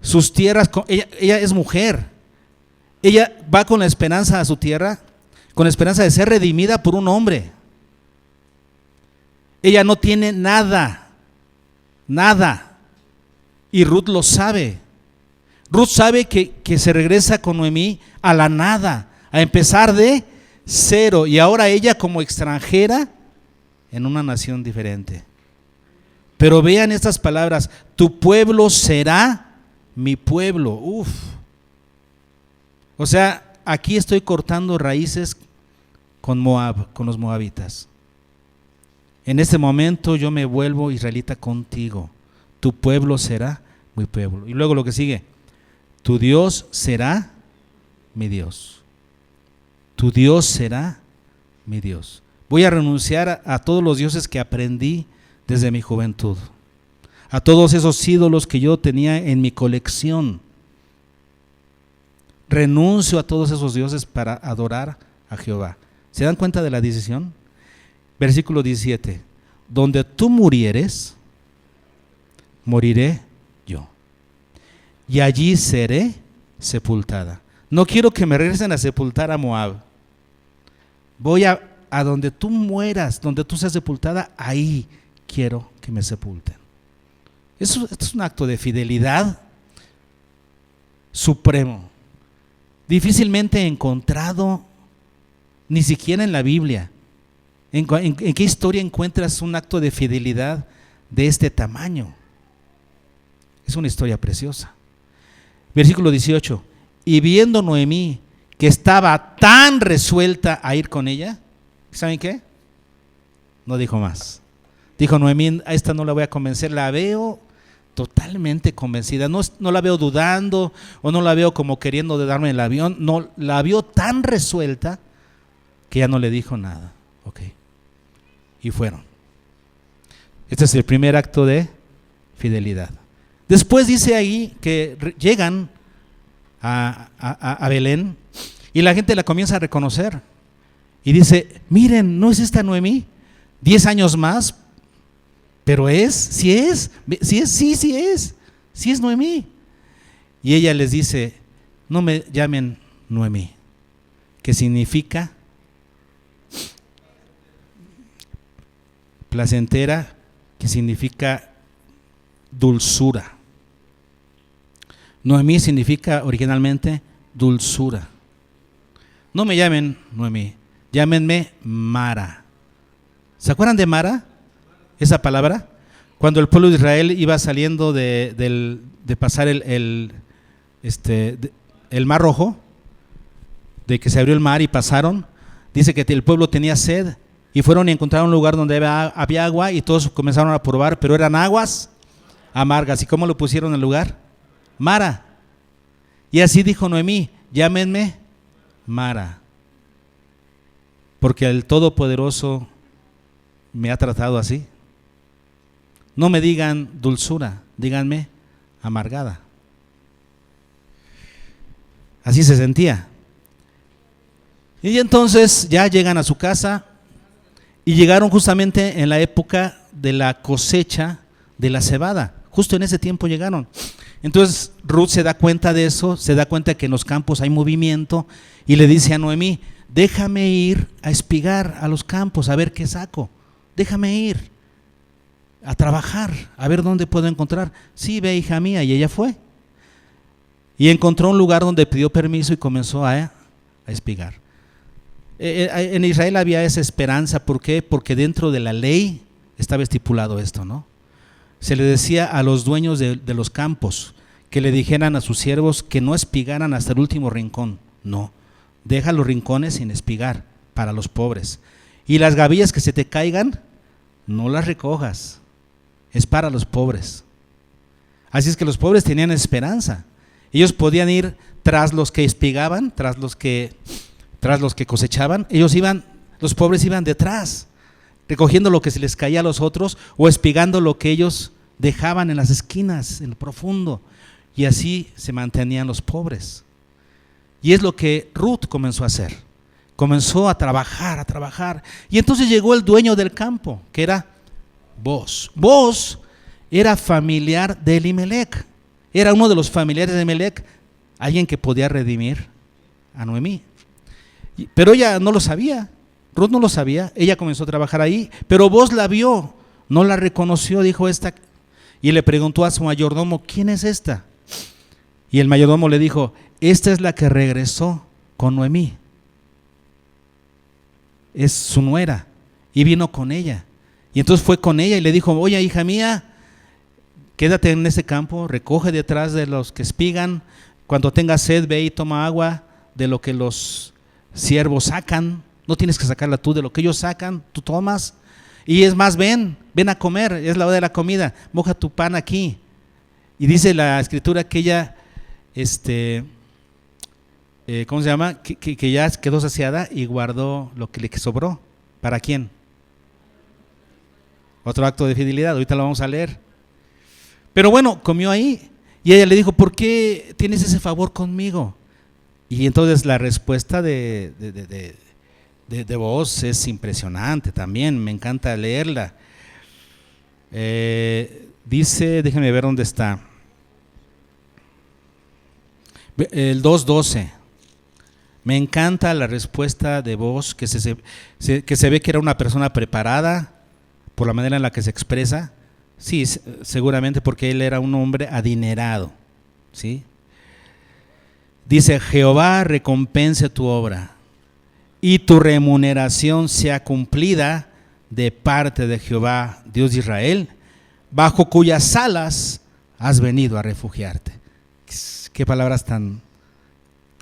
Sus tierras, ella es mujer, ella va con la esperanza a su tierra, con la esperanza de ser redimida por un hombre. Ella no tiene nada, y Ruth lo sabe. Ruth sabe que se regresa con Noemí a la nada, a empezar de cero, y ahora ella como extranjera en una nación diferente. Pero vean estas palabras: tu pueblo será mi pueblo. O sea, aquí estoy cortando raíces con Moab, con los moabitas. En este momento yo me vuelvo israelita contigo. Tu pueblo será mi pueblo. Y luego lo que sigue: tu Dios será mi Dios. Tu Dios será mi Dios. Voy a renunciar a todos los dioses que aprendí desde mi juventud, a todos esos ídolos que yo tenía en mi colección. Renuncio a todos esos dioses para adorar a Jehová. ¿Se dan cuenta de la decisión? Versículo 17: donde tú murieres, moriré yo, y allí seré sepultada. No quiero que me regresen a sepultar a Moab. Voy a donde tú mueras, donde tú seas sepultada, ahí quiero que me sepulten. Esto es un acto de fidelidad supremo, difícilmente encontrado, ni siquiera en la Biblia. ¿En qué historia encuentras un acto de fidelidad de este tamaño? Es una historia preciosa. Versículo 18: y viendo Noemí que estaba tan resuelta a ir con ella, ¿saben qué? No dijo más. Dijo: Noemí, a esta no la voy a convencer, la veo totalmente convencida, no la veo dudando, o no la veo como queriendo de darme el avión, no, la vio tan resuelta que ya no le dijo nada. Ok. Y fueron. Este es el primer acto de fidelidad. Después dice ahí que llegan a Belén y la gente la comienza a reconocer. Y dice: miren, ¿no es esta Noemí? 10 años más, pero sí es Noemí. Y ella les dice: no me llamen Noemí, que significa placentera, que significa dulzura. Noemí significa originalmente dulzura. No me llamen Noemí, llámenme Mara. ¿Se acuerdan de Mara? Esa palabra, cuando el pueblo de Israel iba saliendo de pasar el Mar Rojo, de que se abrió el mar y pasaron, dice que el pueblo tenía sed y fueron y encontraron un lugar donde había agua y todos comenzaron a probar, pero eran aguas amargas. ¿Y cómo lo pusieron en el lugar? Mara. Y así dijo Noemí: llámenme Mara, porque el Todopoderoso me ha tratado así. No me digan dulzura, díganme amargada. Así se sentía. Y entonces ya llegan a su casa y llegaron justamente en la época de la cosecha de la cebada. Justo en ese tiempo llegaron. Entonces Ruth se da cuenta de eso, se da cuenta que en los campos hay movimiento y le dice a Noemí: déjame ir a espigar a los campos, a ver qué saco. Déjame ir a trabajar, a ver dónde puedo encontrar. Sí, ve, hija mía. Y ella fue. Y encontró un lugar donde pidió permiso y comenzó a espigar. En Israel había esa esperanza. ¿Por qué? Porque dentro de la ley estaba estipulado esto, ¿no? Se le decía a los dueños de los campos que le dijeran a sus siervos que no espigaran hasta el último rincón. No, deja los rincones sin espigar para los pobres. Y las gavillas que se te caigan, no las recojas, es para los pobres. Así es que los pobres tenían esperanza. Ellos podían ir tras los que espigaban, tras los que cosechaban. Los pobres iban detrás, recogiendo lo que se les caía a los otros o espigando lo que ellos dejaban en las esquinas, en lo profundo. Y así se mantenían los pobres. Y es lo que Ruth comenzó a hacer. Comenzó a trabajar. Y entonces llegó el dueño del campo, que era Booz. Booz era familiar de Elimelec. Era uno de los familiares de Elimelec, alguien que podía redimir a Noemí. Pero ella no lo sabía. Ruth no lo sabía. Ella comenzó a trabajar ahí, pero Booz la vio, no la reconoció, dijo esta, y le preguntó a su mayordomo, ¿quién es esta? Y el mayordomo le dijo, esta es la que regresó con Noemí. Es su nuera, y vino con ella. Y entonces fue con ella y le dijo, oye, hija mía, quédate en ese campo, recoge detrás de los que espigan, cuando tengas sed ve y toma agua de lo que los siervos sacan, no tienes que sacarla tú, de lo que ellos sacan, tú tomas, y es más, ven a comer, es la hora de la comida, moja tu pan aquí. Y dice la escritura que ella, ¿cómo se llama? Que ya quedó saciada y guardó lo que le sobró. ¿Para quién? Otro acto de fidelidad, ahorita lo vamos a leer. Pero bueno, comió ahí y ella le dijo, ¿por qué tienes ese favor conmigo? Y entonces la respuesta de Booz es impresionante también, me encanta leerla. Dice, déjenme ver dónde está. El 2:12. Me encanta la respuesta de Booz, que se ve que era una persona preparada por la manera en la que se expresa. Sí, seguramente porque él era un hombre adinerado, ¿sí? Dice, Jehová recompense tu obra y tu remuneración sea cumplida de parte de Jehová, Dios de Israel, bajo cuyas alas has venido a refugiarte. Qué palabras tan,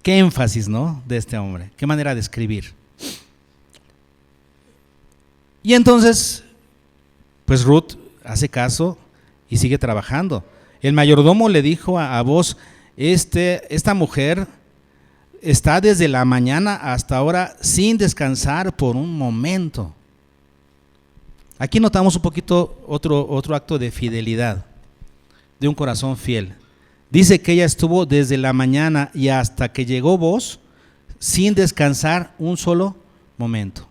qué énfasis, ¿no? De este hombre, qué manera de escribir. Y entonces, pues Ruth hace caso y sigue trabajando. El mayordomo le dijo a Booz, esta mujer está desde la mañana hasta ahora sin descansar por un momento. Aquí notamos un poquito otro acto de fidelidad, de un corazón fiel. Dice que ella estuvo desde la mañana y hasta que llegó Booz sin descansar un solo momento.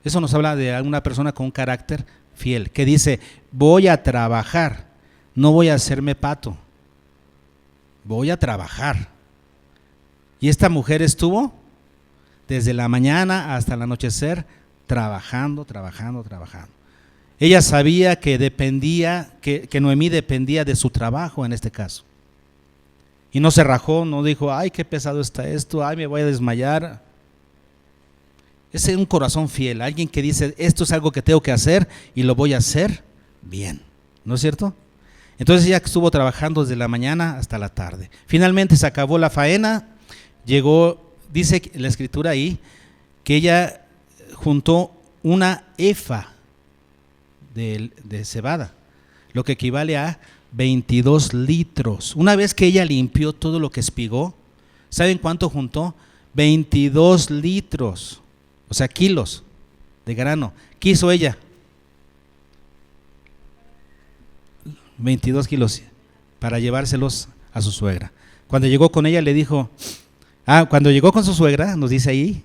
Eso nos habla de alguna persona con un carácter fiel, que dice, voy a trabajar, no voy a hacerme pato, voy a trabajar. Y esta mujer estuvo desde la mañana hasta el anochecer trabajando. Ella sabía que que Noemí dependía de su trabajo en este caso. Y no se rajó, no dijo, ay, qué pesado está esto, ay, me voy a desmayar. Ese es un corazón fiel, alguien que dice, esto es algo que tengo que hacer y lo voy a hacer bien, ¿no es cierto? Entonces ella estuvo trabajando desde la mañana hasta la tarde. Finalmente se acabó la faena, llegó, dice la escritura ahí, que ella juntó una efa de cebada, lo que equivale a 22 litros. Una vez que ella limpió todo lo que espigó, ¿saben cuánto juntó? 22 litros. O sea, kilos de grano. ¿Qué hizo ella? 22 kilos para llevárselos a su suegra. Cuando llegó con ella le dijo, cuando llegó con su suegra, nos dice ahí,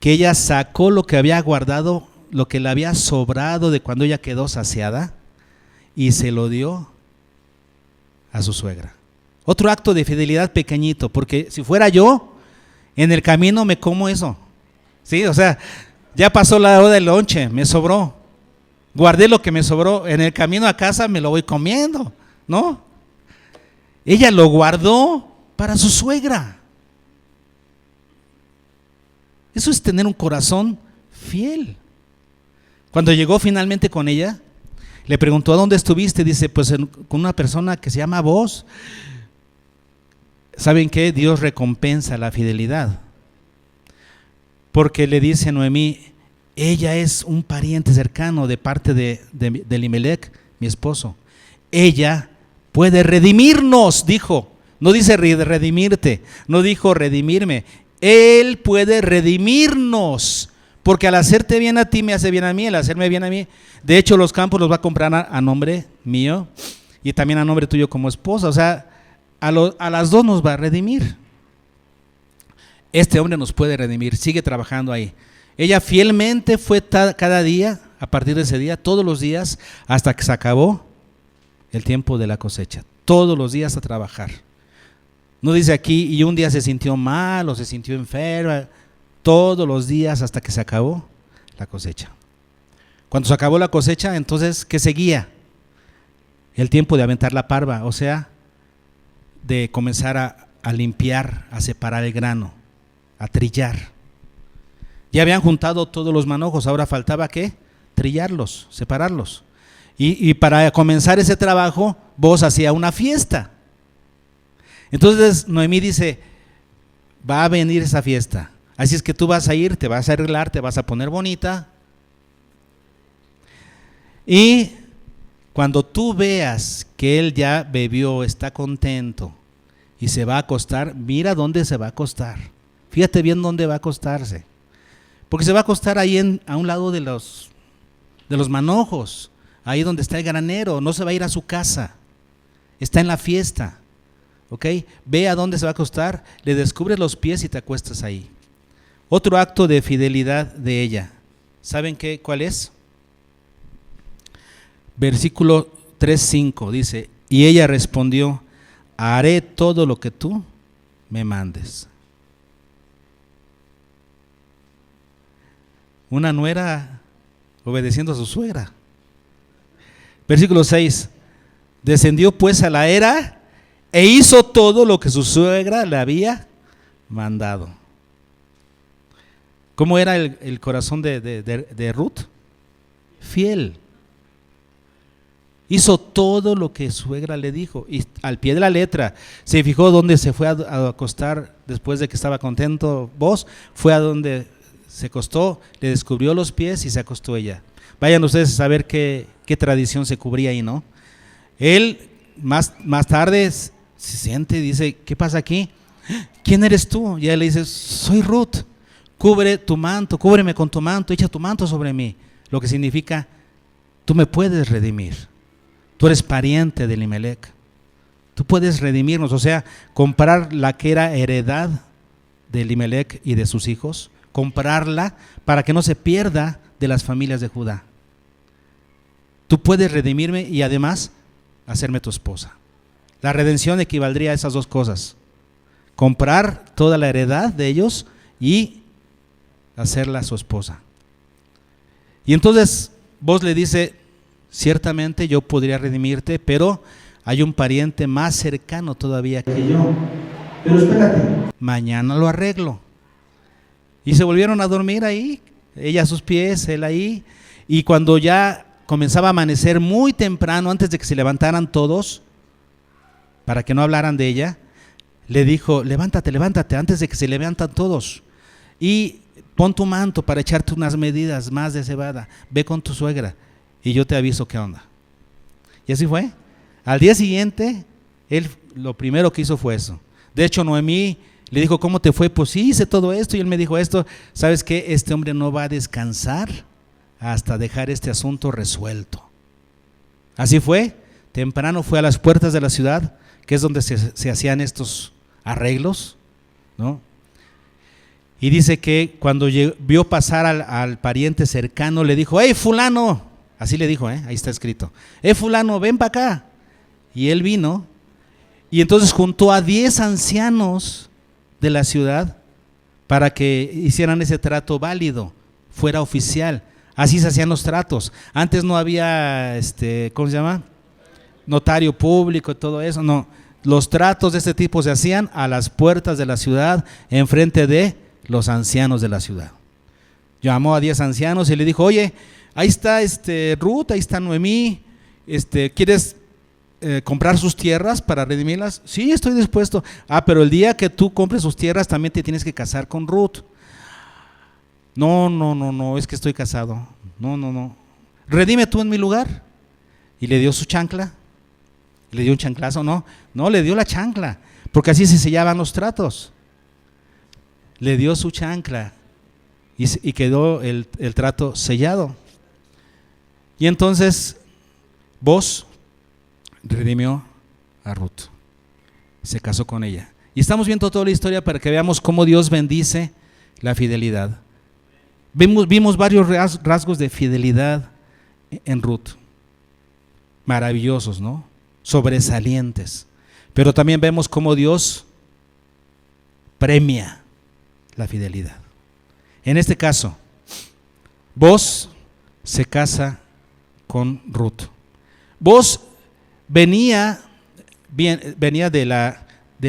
que ella sacó lo que había guardado, lo que le había sobrado de cuando ella quedó saciada y se lo dio a su suegra. Otro acto de fidelidad pequeñito, porque si fuera yo, en el camino me como eso. Sí, o sea, ya pasó la hora del lonche, me sobró. Guardé lo que me sobró, en el camino a casa me lo voy comiendo, ¿no? Ella lo guardó para su suegra. Eso es tener un corazón fiel. Cuando llegó finalmente con ella, le preguntó, ¿a dónde estuviste? Dice, pues con una persona que se llama Booz. ¿Saben qué? Dios recompensa la fidelidad. Porque le dice a Noemí, ella es un pariente cercano de parte de Elimelec, mi esposo. Ella puede redimirnos, dijo. No dice redimirte, no dijo redimirme. Él puede redimirnos, porque al hacerte bien a ti me hace bien a mí, al hacerme bien a mí. De hecho, los campos los va a comprar a nombre mío y también a nombre tuyo como esposa. O sea, a las dos nos va a redimir. Este hombre nos puede redimir, sigue trabajando ahí. Ella fielmente fue cada día, a partir de ese día, todos los días, hasta que se acabó el tiempo de la cosecha. Todos los días a trabajar. No dice aquí, y un día se sintió mal o se sintió enferma. Todos los días hasta que se acabó la cosecha. Cuando se acabó la cosecha, entonces, ¿qué seguía? El tiempo de aventar la parva, o sea, de comenzar a limpiar, a separar el grano, a trillar. Ya habían juntado todos los manojos, ahora faltaba ¿qué? Trillarlos, separarlos. Y para comenzar ese trabajo, Booz hacía una fiesta. Entonces Noemí dice, va a venir esa fiesta, así es que tú vas a ir, te vas a arreglar, te vas a poner bonita. Y cuando tú veas que él ya bebió, está contento y se va a acostar, mira dónde se va a acostar. Fíjate bien dónde va a acostarse. Porque se va a acostar ahí a un lado de los manojos, ahí donde está el granero, no se va a ir a su casa, está en la fiesta. ¿Ok? Ve a dónde se va a acostar, le descubres los pies y te acuestas ahí. Otro acto de fidelidad de ella. ¿Saben cuál es? Versículo 3:5 dice, y ella respondió, haré todo lo que tú me mandes. Una nuera obedeciendo a su suegra. Versículo 6, descendió pues a la era e hizo todo lo que su suegra le había mandado. ¿Cómo era el corazón de Ruth? Fiel. Hizo todo lo que su suegra le dijo y al pie de la letra. Se fijó dónde se fue a acostar después de que estaba contento Booz, fue a donde se acostó, le descubrió los pies y se acostó ella. Vayan ustedes a saber qué tradición se cubría ahí, ¿no? Él más tarde se siente y dice, ¿qué pasa aquí? ¿Quién eres tú? Y ella le dice, soy Ruth, cubre tu manto, cúbreme con tu manto, echa tu manto sobre mí. Lo que significa, tú me puedes redimir. Tú eres pariente de Elimelec. Tú puedes redimirnos, o sea, comprar la que era heredad de Elimelec y de sus hijos, comprarla para que no se pierda de las familias de Judá. Tú puedes redimirme y además hacerme tu esposa. La redención equivaldría a esas dos cosas: comprar toda la heredad de ellos y hacerla su esposa. Y entonces Booz le dice, ciertamente yo podría redimirte, pero hay un pariente más cercano todavía que yo. Pero espérate, mañana lo arreglo. Y se volvieron a dormir ahí, ella a sus pies, él ahí. Y cuando ya comenzaba a amanecer muy temprano, antes de que se levantaran todos, para que no hablaran de ella, le dijo, levántate, levántate, antes de que se levantan todos. Y pon tu manto para echarte unas medidas más de cebada. Ve con tu suegra y yo te aviso qué onda. Y así fue. Al día siguiente, él lo primero que hizo fue eso. De hecho, Noemí le dijo, ¿cómo te fue? Pues sí, hice todo esto. Y él me dijo esto. ¿Sabes qué? Este hombre no va a descansar hasta dejar este asunto resuelto. Así fue. Temprano fue a las puertas de la ciudad, que es donde se hacían estos arreglos, ¿no? Y dice que cuando vio pasar al pariente cercano, le dijo, ¡hey, fulano! Así le dijo, ahí está escrito. Fulano, ven para acá. Y él vino, y entonces juntó a 10 ancianos de la ciudad para que hicieran ese trato válido, fuera oficial. Así se hacían los tratos. Antes no había, ¿cómo se llama? Notario público y todo eso, no. Los tratos de este tipo se hacían a las puertas de la ciudad, enfrente de los ancianos de la ciudad. Llamó a 10 ancianos y le dijo, oye, ahí está Ruth, ahí está Noemí, ¿quieres comprar sus tierras para redimirlas? Sí, estoy dispuesto. Pero el día que tú compres sus tierras también te tienes que casar con Ruth. No, es que estoy casado. No. Redime tú en mi lugar. Y le dio su chancla. Le dio un chanclazo, no, le dio la chancla, porque así se sellaban los tratos. Le dio su chancla y quedó el trato sellado. Y entonces Booz redimió a Ruth, se casó con ella. Y estamos viendo toda la historia para que veamos cómo Dios bendice la fidelidad. Vimos varios rasgos de fidelidad en Ruth, maravillosos, ¿no? Sobresalientes, pero también vemos cómo Dios premia la fidelidad. En este caso, Booz se casa con Ruth. Booz venía de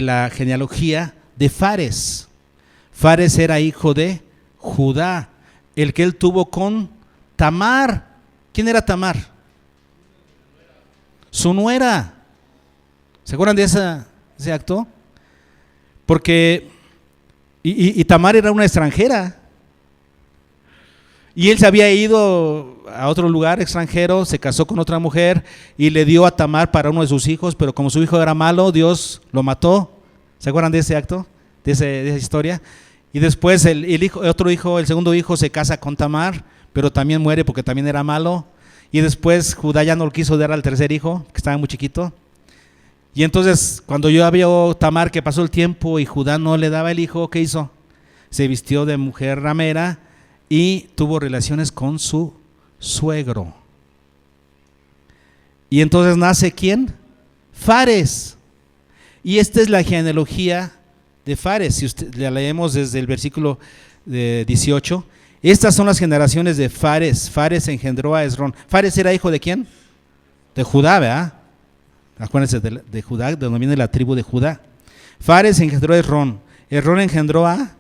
la genealogía de Fares. Fares era hijo de Judá, el que él tuvo con Tamar. ¿Quién era Tamar? Su nuera. ¿Se acuerdan de ese acto? Porque y Tamar era una extranjera, y él se había ido a otro lugar extranjero, se casó con otra mujer y le dio a Tamar para uno de sus hijos, pero como su hijo era malo, Dios lo mató. ¿Se acuerdan de ese acto? De esa historia. Y después el segundo hijo se casa con Tamar, pero también muere porque también era malo. Y después Judá ya no lo quiso dar al tercer hijo, que estaba muy chiquito. Y entonces cuando yo había Tamar, que pasó el tiempo y Judá no le daba el hijo, ¿qué hizo? Se vistió de mujer ramera y tuvo relaciones con su suegro. Y entonces nace ¿quién? Fares. Y esta es la genealogía de Fares. Si la leemos desde el versículo 18. Estas son las generaciones de Fares. Fares engendró a Esrón. Fares era hijo de ¿quién? De Judá, ¿verdad? Acuérdense de Judá, de donde viene la tribu de Judá. Fares engendró a Esrón. Esrón engendró a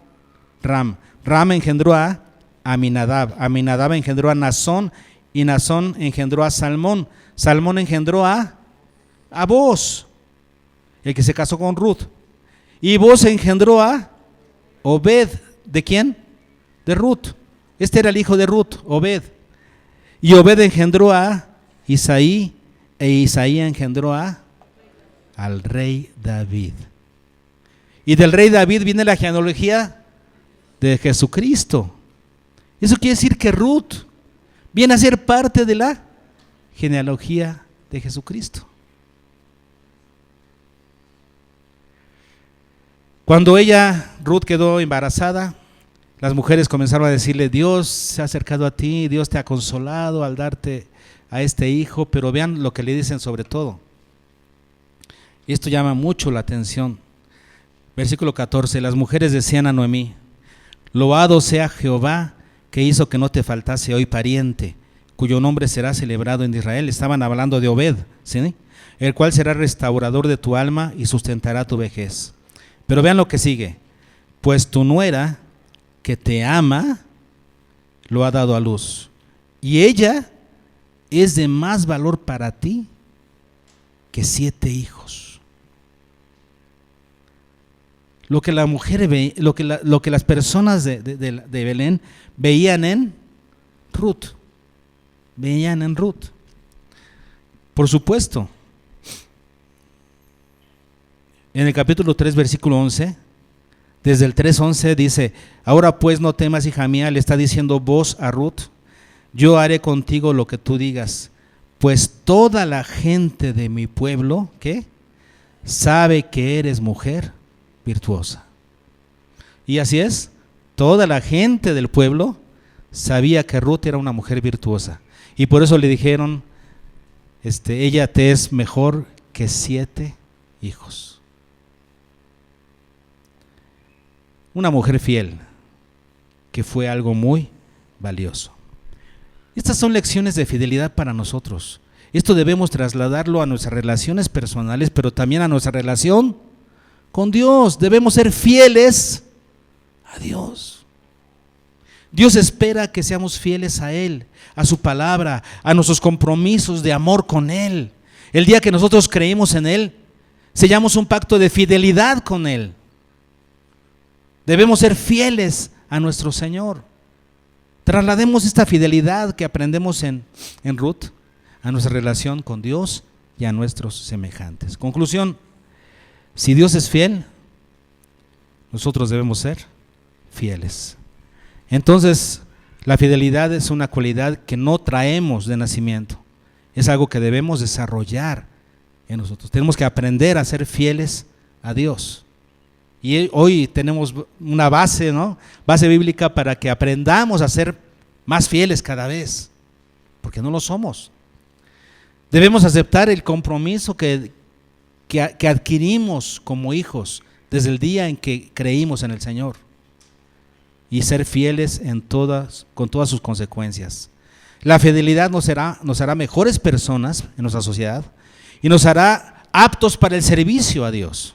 Ram. Ram engendró a Aminadab. Aminadab engendró a Nazón. Y Nazón engendró a Salmón. Salmón engendró a Booz, el que se casó con Ruth. Y Booz engendró a Obed. ¿De quién? De Ruth. Este era el hijo de Ruth, Obed. Y Obed engendró a Isaí, e Isaí engendró al rey David. Y del rey David viene la genealogía de Jesucristo. Eso quiere decir que Ruth viene a ser parte de la genealogía de Jesucristo. Cuando Ruth quedó embarazada, las mujeres comenzaron a decirle: Dios se ha acercado a ti, Dios te ha consolado al darte a este hijo. Pero vean lo que le dicen sobre todo. Y esto llama mucho la atención. Versículo 14, las mujeres decían a Noemí: loado sea Jehová, que hizo que no te faltase hoy pariente, cuyo nombre será celebrado en Israel. Estaban hablando de Obed, ¿sí? El cual será restaurador de tu alma y sustentará tu vejez. Pero vean lo que sigue: pues tu nuera, que te ama, lo ha dado a luz, y ella es de más valor para ti que 7 hijos. Lo que la mujer ve, lo que las personas de Belén veían en Ruth. Por supuesto, en el capítulo 3, versículo 11, desde el 3:11 dice: ahora pues no temas, hija mía, le está diciendo Booz a Ruth, yo haré contigo lo que tú digas, pues toda la gente de mi pueblo, ¿qué? Sabe que eres mujer virtuosa. Y así es, toda la gente del pueblo sabía que Ruth era una mujer virtuosa. Y por eso le dijeron: ella te es mejor que 7 hijos. Una mujer fiel, que fue algo muy valioso. Estas son lecciones de fidelidad para nosotros. Esto debemos trasladarlo a nuestras relaciones personales, pero también a nuestra relación con Dios. Debemos ser fieles a Dios. Dios espera que seamos fieles a Él, a su palabra, a nuestros compromisos de amor con Él. El día que nosotros creímos en Él, sellamos un pacto de fidelidad con Él. Debemos ser fieles a nuestro Señor. Traslademos esta fidelidad que aprendemos en Ruth a nuestra relación con Dios y a nuestros semejantes. Conclusión: si Dios es fiel, nosotros debemos ser fieles. Entonces, la fidelidad es una cualidad que no traemos de nacimiento, es algo que debemos desarrollar en nosotros. Tenemos que aprender a ser fieles a Dios. Y hoy tenemos una base, ¿no? Base bíblica para que aprendamos a ser más fieles cada vez, porque no lo somos. Debemos aceptar el compromiso que adquirimos como hijos desde el día en que creímos en el Señor, y ser fieles con todas sus consecuencias. La fidelidad nos hará mejores personas en nuestra sociedad y nos hará aptos para el servicio a Dios.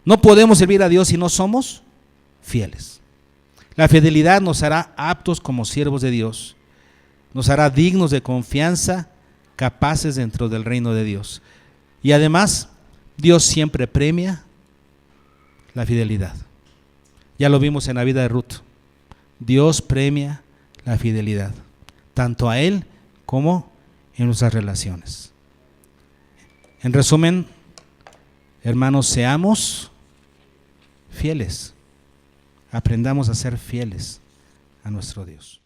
No podemos servir a Dios si no somos fieles. La fidelidad nos hará aptos como siervos de Dios, nos hará dignos de confianza, capaces dentro del reino de Dios. Y además, Dios siempre premia la fidelidad. Ya lo vimos en la vida de Ruth. Dios premia la fidelidad, tanto a Él como en nuestras relaciones. En resumen, hermanos, seamos fieles. Aprendamos a ser fieles a nuestro Dios.